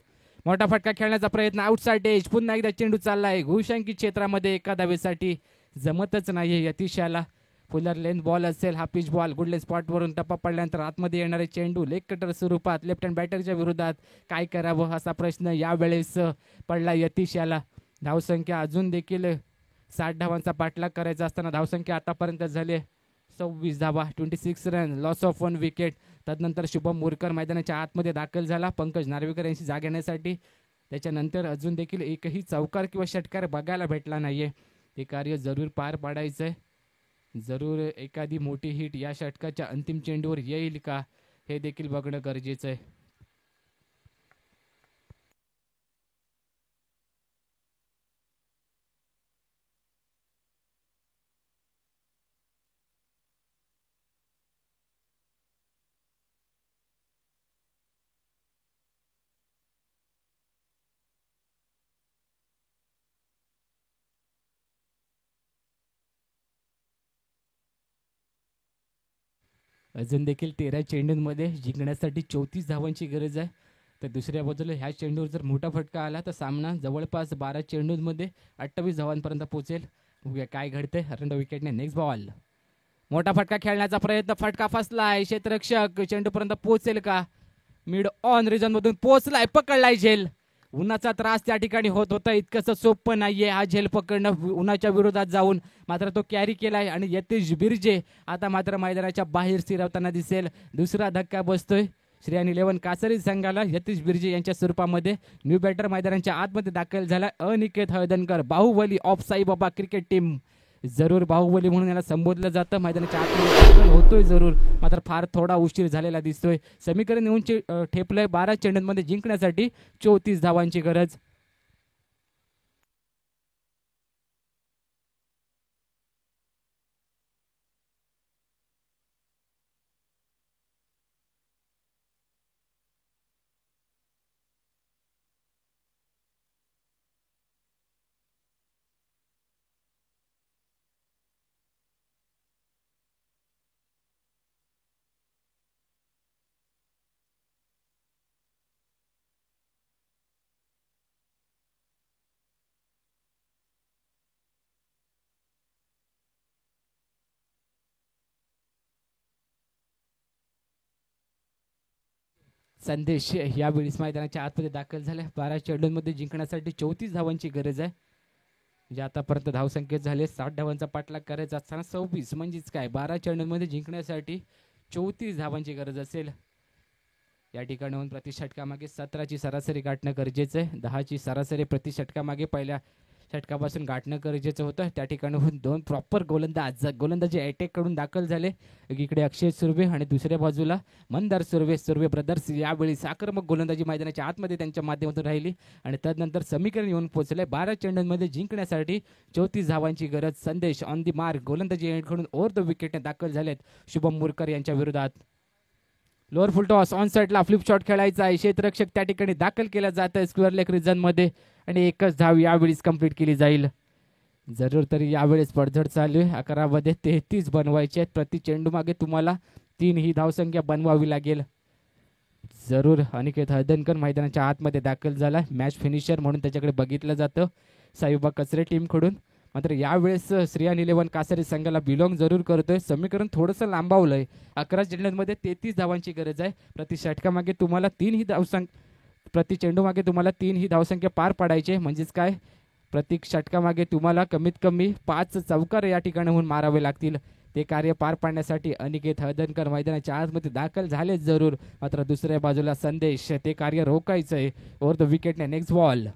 [SPEAKER 1] मोठा फटका खेळण्याचा प्रयत्न आउटसाइड एज, पुन्हा एकदा चेंडू चाललाय घुशंकी क्षेत्रामध्ये, एका धावेसाठी जमतच नाहीये यतीशाला. फुलर लेंथ बॉल असेल, हा पिच बॉल गुडले स्पॉटवरून टप्पा पडल्यानंतर आतमध्ये येणारे चेंडू लेग कटर स्वरूपात लेफ्ट हँड बॅटरच्या विरोधात काय करावं असा प्रश्न यावेळेस पडला यतीशाला. धावसंख्या अजून देखील 60 धावांचा पाठलाग करायचा असताना धावसंख्या आतापर्यंत झाली 26 धावा, 26 रन, लॉस ऑफ 1 विकेट. तदनंतर शुभम मुरकर मैदानाच्या आतमध्ये दाखल झाला पंकज नार्वेकर यांची जागा घेण्यासाठी. त्याच्यानंतर अजून देखील एकही चौकार किंवा षटकार बघायला भेटला नाहीये. ते कार्य जरूर पार पाडायचंय. जरूर एखादी मोठी हिट या षटकाच्या अंतिम चेंडूवर येईल का हे देखील बघणं गरजेचं आहे. अजून देखील 13 चेंडूंमध्ये जिंकण्यासाठी 34 धावांची गरज आहे. तर दुसऱ्या बाजूला ह्या चेंडूवर जर मोठा फटका आला तर सामना जवळपास 12 चेंडूंमध्ये 28 धावांपर्यंत पोहोचेल. बघूया काय घडते. अराउंड विकेटने नेक्स्ट बॉल, मोठा फटका खेळण्याचा प्रयत्न, फटका फसलाय. क्षेत्ररक्षक चेंडूपर्यंत पोहोचेल का? मिड ऑन रिजन मधून पोहोचलाय, पकडलाय झेल. उन्हाचा त्रास त्या ठिकाणी होत होता, इतकंसं सोपं नाहीये हा झेल पकडणं उन्हाच्या विरोधात जाऊन, मात्र तो कॅरी केलाय आणि यतीश बिर्जे आता मात्र मैदानाच्या बाहेर स्थिरावताना दिसेल. दुसरा धक्का बसतोय श्रेयन 11 कासरी संघाला यतीश बिर्जे यांच्या स्वरूपामध्ये. न्यू बॅटर मैदानाच्या आतमध्ये दाखल झाला Aniket Haldankar, Bahubali of Saibaba cricket team. जरूर बाहुबली म्हणून याला संबोधलं जातं. मैदानाच्या आतमध्ये होतोय जरूर, मात्र फार थोडा उशीर झालेला दिसतोय. समीकरण येऊन ठेपलंय 12 चेंडूंमध्ये जिंकण्यासाठी 34 धावांची गरज. संदेश यावेळेस मैदानाच्या आतमध्ये दाखल झाले. 12 चेंडूंमध्ये जिंकण्यासाठी 34 धावांची गरज आहे. म्हणजे आतापर्यंत धावसंख्येत झाले 60 धावांचा पाठलाग करायचा असताना 26 म्हणजेच काय 12 चेंडूंमध्ये जिंकण्यासाठी 34 धावांची गरज असेल. या ठिकाणी प्रति षटकामागे 17ची सरासरी गाठणं गरजेचं आहे. 10ची सरासरी प्रति षटकामागे पहिल्या षटकापासून गाठणं गरजेचं होतं. त्या ठिकाणी दोन प्रॉपर गोलंदाजी अटॅक कडून दाखल झाले. एकीकडे अक्षय सुर्वे आणि दुसऱ्या बाजूला मंदार सुर्वे ब्रदर्स. यावेळी आक्रमक गोलंदाजी मैदानाच्या आतमध्ये त्यांच्या माध्यमातून राहिली आणि त्यानंतर समीकरण येऊन पोहोचले. 12 चेंडूंमध्ये जिंकण्यासाठी 34 धावांची गरज. संदेश ऑन दी मार्क गोलंदाजी एंडकडून ओव्हर द विकेटने दाखल झालेत शुभम मुरकर यांच्या विरोधात. लोअर फुल टॉस ऑन साइडला फ्लिप शॉट खेळायचा आहे. क्षेत्ररक्षक त्या ठिकाणी दाखल केला जात आहे स्क्वेअर लेग रिजन मध्ये आणि एकच धाव यावेळेस कंप्लीट केली जाईल. जरूर तरी यावेळेस पडझड चालू आहे. 11 मध्ये 33 बनवायचे आहेत. प्रति चेंडू मागे तुम्हाला 3 ही धावसंख्या बनवावी लागेल. जरूर अनिकेत हळदणकर मैदानाच्या आतमध्ये दाखल झाला. मॅच फिनिशर म्हणून त्याच्याकडे बघितलं जातं साईबा कचरे टीम कडून. मात्र यावेळेस श्रेयन 11 कासरी संघाला बिलॉंग जरूर करतोय. समीकरण थोडंसं लांबावलंय. 11 चेंडूंमध्ये 33 धावांची गरज आहे. प्रति षटकामागे तुम्हाला 3 ही प्रति चेंडू मागे तुम्हाला 3 ही धावसंख्या पार पाडायचे. म्हणजेच काय प्रति षटकामागे तुम्हाला कमीत कमी 5 चौकार या ठिकाणाहून मारावे लागतील. ते कार्य पार पाडण्यासाठी अनिकेत हळदणकर मैदानाच्या आतमध्ये दाखल झालेच जरूर. मात्र दुसऱ्या बाजूला संदेश ते कार्य रोखायचंय. ओव्हर द विकेटने नेक्स्ट बॉल.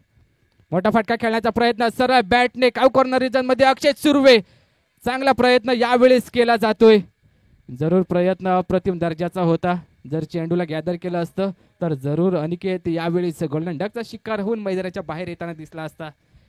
[SPEAKER 1] मोठा फटका खेळण्याचा प्रयत्न सरळ बॅटने काव कॉर्नर रिजन मध्ये अक्षय सुर्वे. चांगला प्रयत्न यावेळेस केला जातोय. जरूर प्रयत्न अप्रतिम दर्जाचा होता. जर चेंडूला गॅदर केलं असतं तर जरूर अनिकेत यावेळेस गोल्डन डकचा शिकार होऊन मैदानाच्या बाहेर येताना दिसला असता.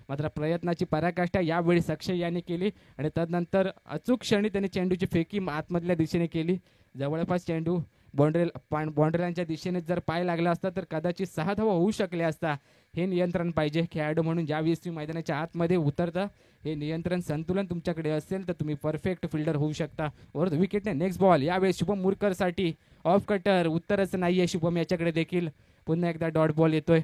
[SPEAKER 1] मात्र प्रयत्नाची पराकाष्ठा यावेळी अक्षय याने केली आणि त्यानंतर अचूक क्षणी त्याने चेंडूची फेकी आतमधल्या दिशेने केली. जवळपास चेंडू बाउंड्रीच्या दिशेने जर पाय लागला असता तर कदाचित 6 धावा होऊ शकल्या असता. हे नियंत्रण पाहिजे खेळाडू म्हणून. ज्यावेळेस तुम्ही मैदानाच्या आतमध्ये उतरता हे नियंत्रण संतुलन तुमच्याकडे असेल तर तुम्ही परफेक्ट फिल्डर होऊ शकता. ओव्हर द विकेटने नेक्स्ट बॉल. यावेळेस शुभम मुरकर साठी ऑफ कटर. उत्तरच नाहीये शुभम याच्याकडे देखील. पुन्हा एकदा डॉट बॉल येतोय.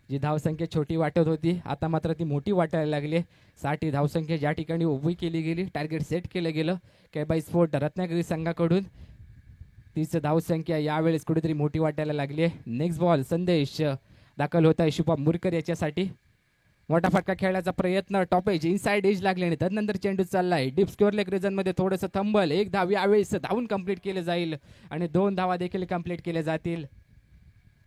[SPEAKER 1] जी धावसंख्या छोटी वाटत होती आता मात्र ती मोठी वाटायला लागली. 60 ही धावसंख्या ज्या ठिकाणी उभी केली गेली, टार्गेट सेट केलं गेलं केबाई स्पोर्ट रत्नागिरी संघाकडून, तीच धावसंख्या यावेळेस कुठेतरी मोठी वाटायला लागली आहे. Next ball. संदेश दाखल होत आहे शुभम मुरकर याच्यासाठी. मोठा फटका खेळण्याचा प्रयत्न. टॉप एज इनसाइड एज लागले आणि त्यानंतर चेंडू चाललाय डीप स्क्वेअर लेग रिजन मध्ये. थोडंसं थंबल. 1 धाव यावेळेस धावून कंप्लीट केले जाईल आणि 2 धावा देखील कंप्लीट केले जातील.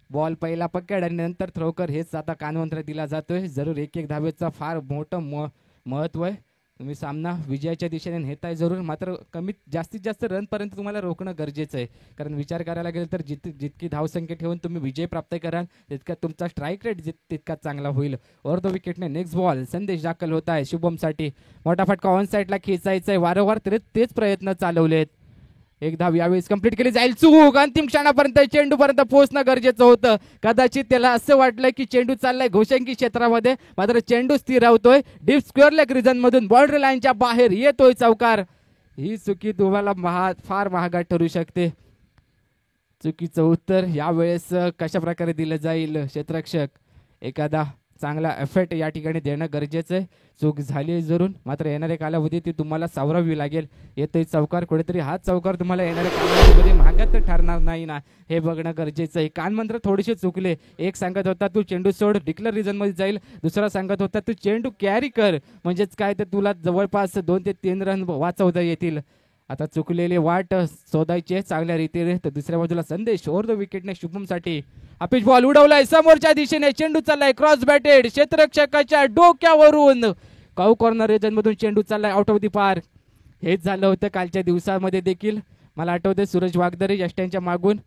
[SPEAKER 1] बॉल पहिला पकड आणि नंतर थ्रोकर हेच आता कानमंत्र दिला जातोय. जरूर 1-1 धावेचा फार मोठं महत्व आहे. तुम्ही सामना विजयाच्या दिशेने नेताय जरूर. मात्र जास्तीत जास्त रन पर्यंत तुम्हाला रोखणं गरजेचं आहे. कारण विचार करायला गेलं तर जितकी धावसंख्या ठेवून तुम्ही विजय प्राप्त कराल तितका तुमचा स्ट्राईक रेट तितका चांगला होईल. ओव्हर द विकेटने नेक्स्ट बॉल. संदेश दाखल होत आहे शुभमसाठी. मोठा फटका ऑन साईडला खेचायचा आहे. वारंवार तेच प्रयत्न चालवलेत. 1 धाव यावेळेस कंप्लीट केली जाईल. चूक. अंतिम क्षणापर्यंत चेंडूपर्यंत पोहोचणं गरजेचं होतं. कदाचित त्याला असं वाटलं की चेंडू चाललाय घोषंकी क्षेत्रामध्ये, मात्र चेंडू स्थिरावतोय डीप स्क्वेअर लेग रिजन मधून. बाउंड्री लाईनच्या बाहेर येतोय चौकार. ही चुकी तुम्हाला फार महागात ठरू शकते. चुकीचं उत्तर यावेळेस कशा प्रकारे दिलं जाईल. क्षेत्ररक्षक एखादा चांगला एफर्ट या ठिकाणी देणं गरजेचं आहे. चूक झाली आहे जरूर, मात्र येणाऱ्या कालावधीत ती तुम्हाला सावरावी लागेल. येतोय चौकार, कुठेतरी हा चौकार तुम्हाला येणाऱ्या कालावधीमध्ये महागात ठरणार नाही ना, हे बघणं गरजेचं आहे. कानमंत्र थोडेसे चुकले. एक सांगत होता तू चेंडू सोड, डिक्लेअर रिझनमध्ये जाईल. दुसरा सांगत होता तू चेंडू कॅरी कर, म्हणजेच काय तर तुला जवळपास 2 ते 3 रन वाचवता येतील. आता चुकलेले वाट शोधायचे चांगल्या रीतीने. तर दुसऱ्या बाजूला संदेश ओव्हर द विकेटने शुभमसाठी अपिच बॉल उडवलाय समोरच्या दिशेने. चेंडू चाललाय क्रॉस बॅटेड, क्षेत्ररक्षकाच्या डोक्यावरून काऊ कॉर्नर रिजन मधून चेंडू चाललाय आउट ऑफ द पार्क. हेच झालं होतं कालच्या दिवसामध्ये देखील. मला आठवते सूरज वागदरे यष्ट्यांच्या मागून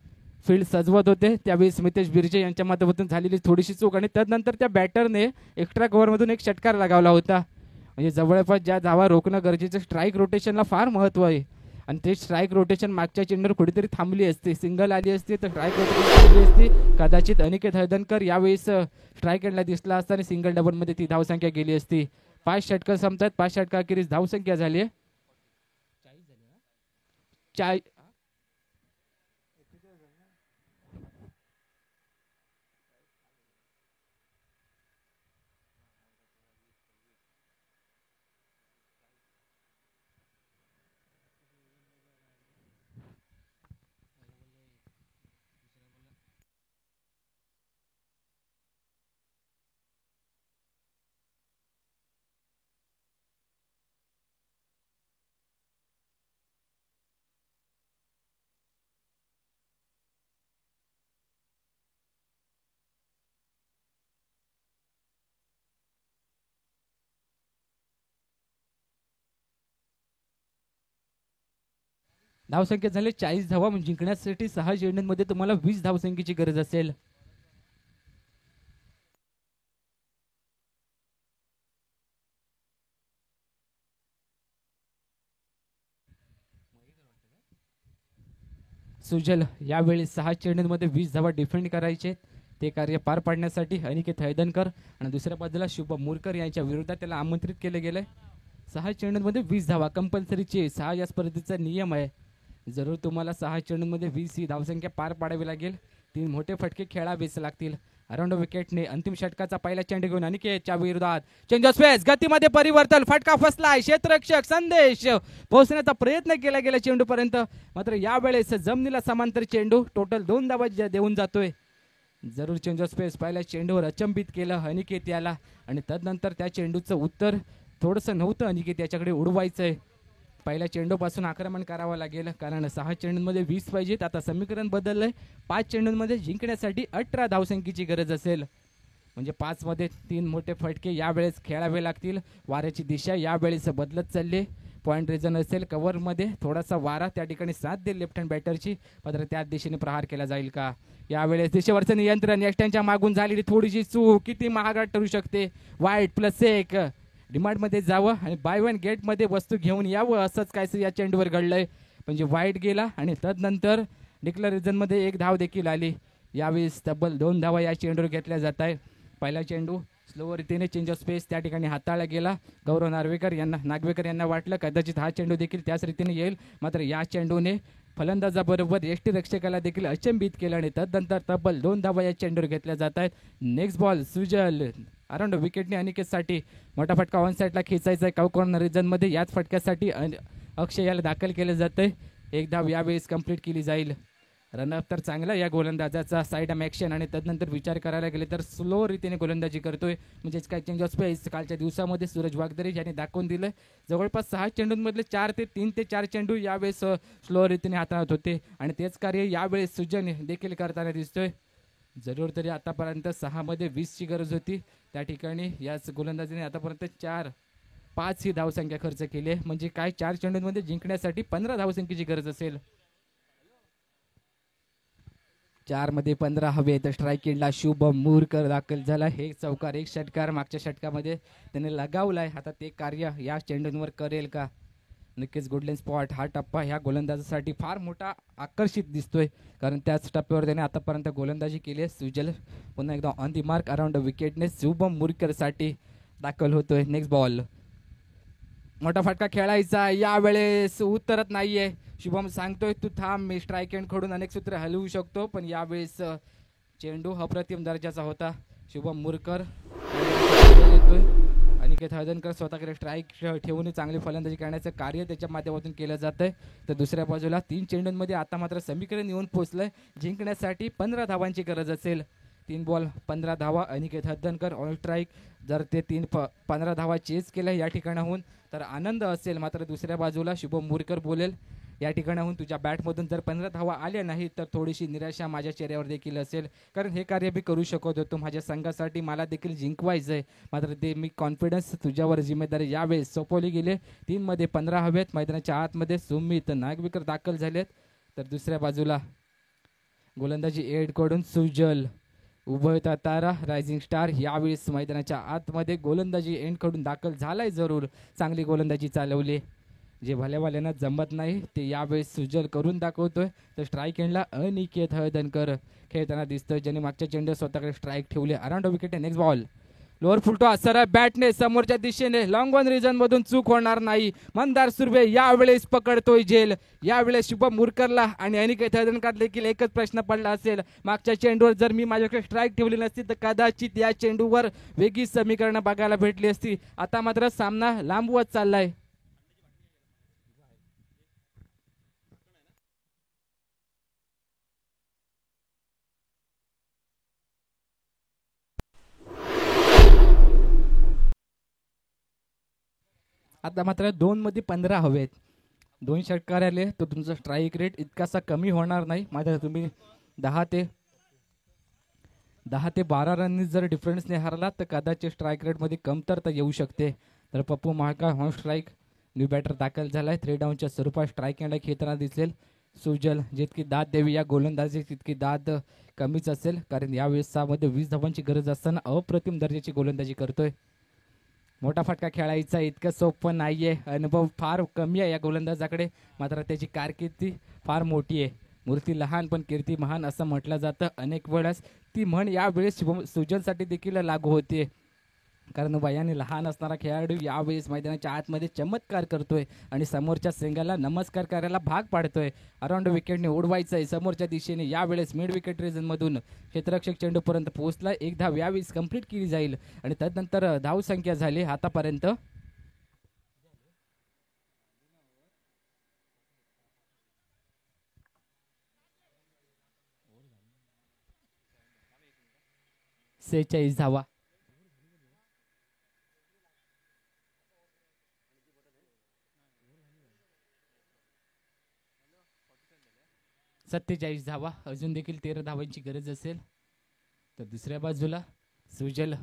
[SPEAKER 1] फील्ड सजवत होते, त्यावेळी स्मितेश बिर्जे यांच्या माध्यमातून झालेली थोडीशी चूक आणि त्यानंतर त्या बॅटरने एक्स्ट्रा कव्हरमधून एक षटकार लगावला होता. म्हणजे जवळपास ज्या धावा रोखणं गरजेचं, स्ट्राईक रोटेशनला फार महत्त्व आहे. आणि ते स्ट्राईक रोटेशन मागच्या चेंडूवर कुठेतरी थांबली असते, सिंगल आली असती तर स्ट्राईक रोटेशन थांबली असती. कदाचित अनिकेत हळदणकर यावेळेस स्ट्राईक एंडला दिसला असता आणि सिंगल डबलमध्ये ती धावसंख्या गेली असती. 5 षटकं संपतात, 5 षटकाखेरीज धावसंख्या झाली आहे 40. धावसंख्या झाली 40 धावा. म्हणजे जिंकण्यासाठी 6 चेंडूंमध्ये तुम्हाला 20 धावसंख्येची गरज असेल. सुजल यावेळी 6 चेंडूंमध्ये 20 धावा डिफेंड करायचे. ते कार्य पार पाडण्यासाठी अनिकेत हैदनकर आणि दुसऱ्या बाजूला शुभम मुरकर यांच्या विरोधात त्याला आमंत्रित केले गेले. 6 चेंडूंमध्ये 20 धावा कंपल्सरीचे 6 या स्पर्धेचा नियम आहे. जरूर तुम्हाला 6 चेंडूंमध्ये 20 ही धावसंख्या पार पाडावी लागेल. 3 मोठे फटके खेळावेच लागतील. अराउंड विकेटने अंतिम षटकाचा पहिला चेंडू घेऊन अनिकेतच्या विरोधात चेंज ऑफ स्पेस, गतीमध्ये परिवर्तन, फटका फसलाय. क्षेत्ररक्षक संदेश पोहोचण्याचा प्रयत्न केला गेला चेंडूपर्यंत, मात्र यावेळेस जमिनीला समांतर चेंडू टोटल 2 धावा देऊन जातोय. जरूर चेंज ऑफ स्पेस पहिल्या चेंडूवर अचंबित केलं अनिकेत याला आणि तदनंतर त्या चेंडूचं उत्तर थोडंसं नव्हतं. अनिकेत याच्याकडे उडवायचंय. पहिल्या चेंडूपासून आक्रमण करावं लागेल, कारण 6 चेंडूंमध्ये 20 पाहिजेत. आता समीकरण बदललंय. 5 चेंडूंमध्ये जिंकण्यासाठी 18 धावसंख्येची गरज असेल. म्हणजे 5 मध्ये 3 मोठे फटके यावेळेस खेळावे लागतील. वाऱ्याची दिशा यावेळेस बदलत चालली. पॉईंट रिजन असेल, कव्हरमध्ये थोडासा वारा त्या ठिकाणी साथ देईल लेफ्ट हँड बॅटरची, मात्र त्याच दिशेने प्रहार केला जाईल का. यावेळेस दिशेवरचं नियंत्रण यष्ट्यांच्या मागून झालेली थोडीशी चूक किती महागात ठरू शकते. वाईट +1 डिमांडमध्ये जावं आणि बाय वन गेटमध्ये वस्तू घेऊन यावं, असंच काहीसं या चेंडूवर घडलंय. म्हणजे वाईट गेला आणि तदनंतर डिक्लेअर रिजनमध्ये 1 धाव देखील आली. यावेळेस तब्बल 2 धावा या चेंडूवर घेतल्या जात आहे. पहिला चेंडू स्लो रीतीने चेंज ऑफ स्पेस त्या ठिकाणी हाताळला गेला. गौरव नागवेकर यांना वाटलं कदाचित हा चेंडू देखील त्याच रीतीने येईल, मात्र या चेंडूने फलंदाजाबरोबर यष्टीरक्षकाला देखील अचंबित केलं आणि तदनंतर तब्बल 2 धावा या चेंडूवर घेतल्या जात आहेत. नेक्स्ट बॉल सुजल अराउंड विकेटने अनिकेतसाठी मोठा फटका ऑन साईडला खेचायचा आहे कॉर्नर रिजनमध्ये. याच फटक्यासाठी अक्षय याला दाखल केलं जातंय. 1 धाव यावेळेस कंप्लीट केली जाईल. रनअप तर चांगला या गोलंदाजाचा, साईड ॲक्शन आणि तदनंतर विचार करायला गेले तर स्लो रीतीने गोलंदाजी करतोय. म्हणजेच काय चेंज ऑफ स्पेस कालच्या दिवसामध्ये सूरज वागदरे यांनी दाखवून दिलं. जवळपास 6 चेंडूंमधले 3 ते 4 चेंडू यावेळेस स्लो रीतीने हाताळत होते आणि तेच कार्य यावेळेस सुजन देखील करताना दिसतोय. जरूर तरी आतापर्यंत 6 मध्ये 20 ची गरज होती, त्या ठिकाणी याच गोलंदाजीने आतापर्यंत 5 ही धावसंख्या खर्च केली आहे. म्हणजे काय 4 चेंडूंमध्ये जिंकण्यासाठी 15 धावसंख्येची गरज असेल. 4 मध्ये 15 हवे तर स्ट्राईक एंडला शुभम मुरकर दाखल झाला. हे चौकार, 1 षटकार मागच्या षटकामध्ये त्याने लगावलाय. आता ते कार्य या चेंडूंवर करेल का. नक्कीच गोल्डन स्पॉट हा टप्पा ह्या गोलंदाजासाठी फार मोठा आकर्षित दिसतोय, कारण त्याच टप्प्यावर त्याने आतापर्यंत गोलंदाजी केली आहे. सुजल पुन्हा एकदा ऑन दी मार्क अराउंड विकेटने शुभम मुरकरसाठी दाखल होतोय. नेक्स्ट बॉल, मोठा फटका खेळायचा, यावेळेस उत्तरत नाहीये. शुभम सांगतोय तू थांब, मी स्ट्राईक एंड कडून अनेक सूत्र हलवू शकतो, पण यावेळेस चेंडू अप्रतिम दर्जाचा होता. शुभम मुरकर येतोय. अनिकेत हळदणकर स्वतःकडे स्ट्राईक ठेवून चांगली फलंदाजी करण्याचं कार्य त्याच्या माध्यमातून केलं जातंय. तर दुसऱ्या बाजूला 3 चेंडूंमध्ये आता मात्र समीकरण येऊन पोहोचलंय. जिंकण्यासाठी 15 धावांची गरज असेल. 3 बॉल 15 धावा. Aniket Haldankar on strike. जर ते 15 धावा चेस केल्या या ठिकाणाहून तर आनंद असेल. मात्र दुसऱ्या बाजूला शुभम मुरकर बोलेल या ठिकाणाहून तुझ्या बॅटमधून जर 15 धावा आल्या नाही तर थोडीशी निराशा माझ्या चेहऱ्यावर देखील असेल, कारण हे कार्य मी करू शकत होतो. माझ्या संघासाठी मला देखील जिंकवायचं आहे. मात्र ते मी कॉन्फिडन्स तुझ्यावर जिम्मेदारी यावेळेस सोपवली गेली. 3 मध्ये 15 हवेत. मैदानाच्या आतमध्ये सुमित नागविकर दाखल झालेत. तर दुसऱ्या बाजूला गोलंदाजी एडकडून सुजल उभयता तारा रायझिंग स्टार यावेळेस मैदानाच्या आतमध्ये गोलंदाजी एंडकडून दाखल झालाय. जरूर चांगली गोलंदाजी चालवली. जे भल्यावाल्यांना जमत नाही ते यावेळेस सुजल करून दाखवतोय. तर स्ट्राईक एंडला अनिकेत हळदणकर खेळताना दिसतोय, ज्याने मागच्या चेंडू स्वतःकडे स्ट्राईक ठेवले. Around wicket. Next ball lower full toss असर बॅटने समोरच्या दिशेने लॉंग ऑन रिजन मधून चूक होणार नाही. मंदार सुर्वे यावेळेस पकडतोय झेल. यावेळेस शुभम मुरकरला आणि अनिकेत हळदणकर देखील एकच प्रश्न पडला असेल, मागच्या चेंडूवर जर मी माझ्याकडे स्ट्राईक ठेवली नसती तर कदाचित या चेंडूवर वेगळी समीकरणं बघायला भेटली असती. आता मात्र सामना लांबवत चाललाय. आता मात्र 2 मध्ये 15 हवेत. 2 षटकार आले तर तुमचा स्ट्राईक रेट इतकासा कमी होणार नाही. मात्र तुम्ही 10 ते 12 रननी जर डिफरन्सने हरला तर कदाचित स्ट्राईक रेटमध्ये कमतरता येऊ शकते. तर Pappu Mahaka on strike. New batter दाखल झालाय. 3 डाऊनच्या स्वरूपात स्ट्राईक एंडला खेळताना दिसेल. सुजल जितकी दाद द्यावी या गोलंदाजी तितकी दाद कमीच असेल, कारण यावेळेस 6 मध्ये 20 धावांची गरज असताना अप्रतिम दर्जाची गोलंदाजी करतोय. मोठा फटका खेळायचा इतकं सोपं नाहीये. अनुभव फार कमी आहे या गोलंदाजाकडे. मात्र त्याची कारकिर्दी फार मोठी आहे. मूर्ती लहान पण कीर्ती महान असं म्हटलं जातं अनेक वेळेस. ती म्हण यावेळेस सुजलसाठी देखील लागू होते, कारण वयाने लहान असणारा खेळाडू यावेळेस मैदानाच्या आतमध्ये चमत्कार करतोय आणि समोरच्या संघाला नमस्कार करायला भाग पाडतोय. अराउंड विकेटने उडवायचं आहे समोरच्या दिशेने. यावेळेस मिड विकेट रिजनमधून क्षेत्ररक्षक चेंडूपर्यंत पोहोचला. एक धाव यावेळेस कंप्लीट केली जाईल आणि तदनंतर धावसंख्या झाली आतापर्यंत 46 धावा. सत्तेचाळीस धावा. अजून देखील 13 धावांची गरज असेल. तर दुसऱ्या बाजूला सुजल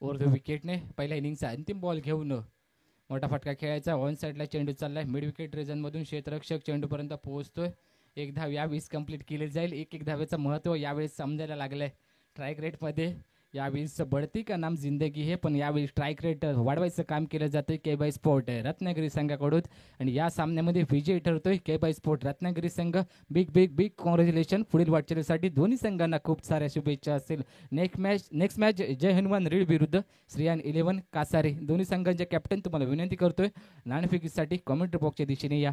[SPEAKER 1] ओव्हर द विकेटने पहिल्या इनिंगचा अंतिम बॉल घेऊन मोठा फटका खेळायचा. ऑन साईडला चेंडू चाललाय. मिड विकेट रिजनमधून क्षेत्ररक्षक चेंडूपर्यंत पोहोचतोय. एक धाव यावेळेस कंप्लीट केली जाईल. एक धावेचं महत्त्व यावेळेस समजायला लागलंय. स्ट्राईक रेटमध्ये यावेळेस बढती का नाम जिंदगी हे, पण यावेळी स्ट्राईक रेट वाढवायचं काम केलं जातं के बाय स्पोर्ट रत्नागिरी संघाकडून आणि या सामन्यामध्ये विजयी ठरतोय के बाय स्पोर्ट रत्नागिरी संघ. Big big big congratulation. पुढील वाटचालीसाठी दोन्ही संघांना खूप साऱ्या शुभेच्छा असेल. नेक्स्ट मॅच जय हनुमान रीड विरुद्ध श्रीयान 11 कासारे. दोन्ही संघांचे कॅप्टन तुम्हाला विनंती करतोय नाणेफेकीसाठी कॉमेंट्री बॉक्सच्या दिशेने या.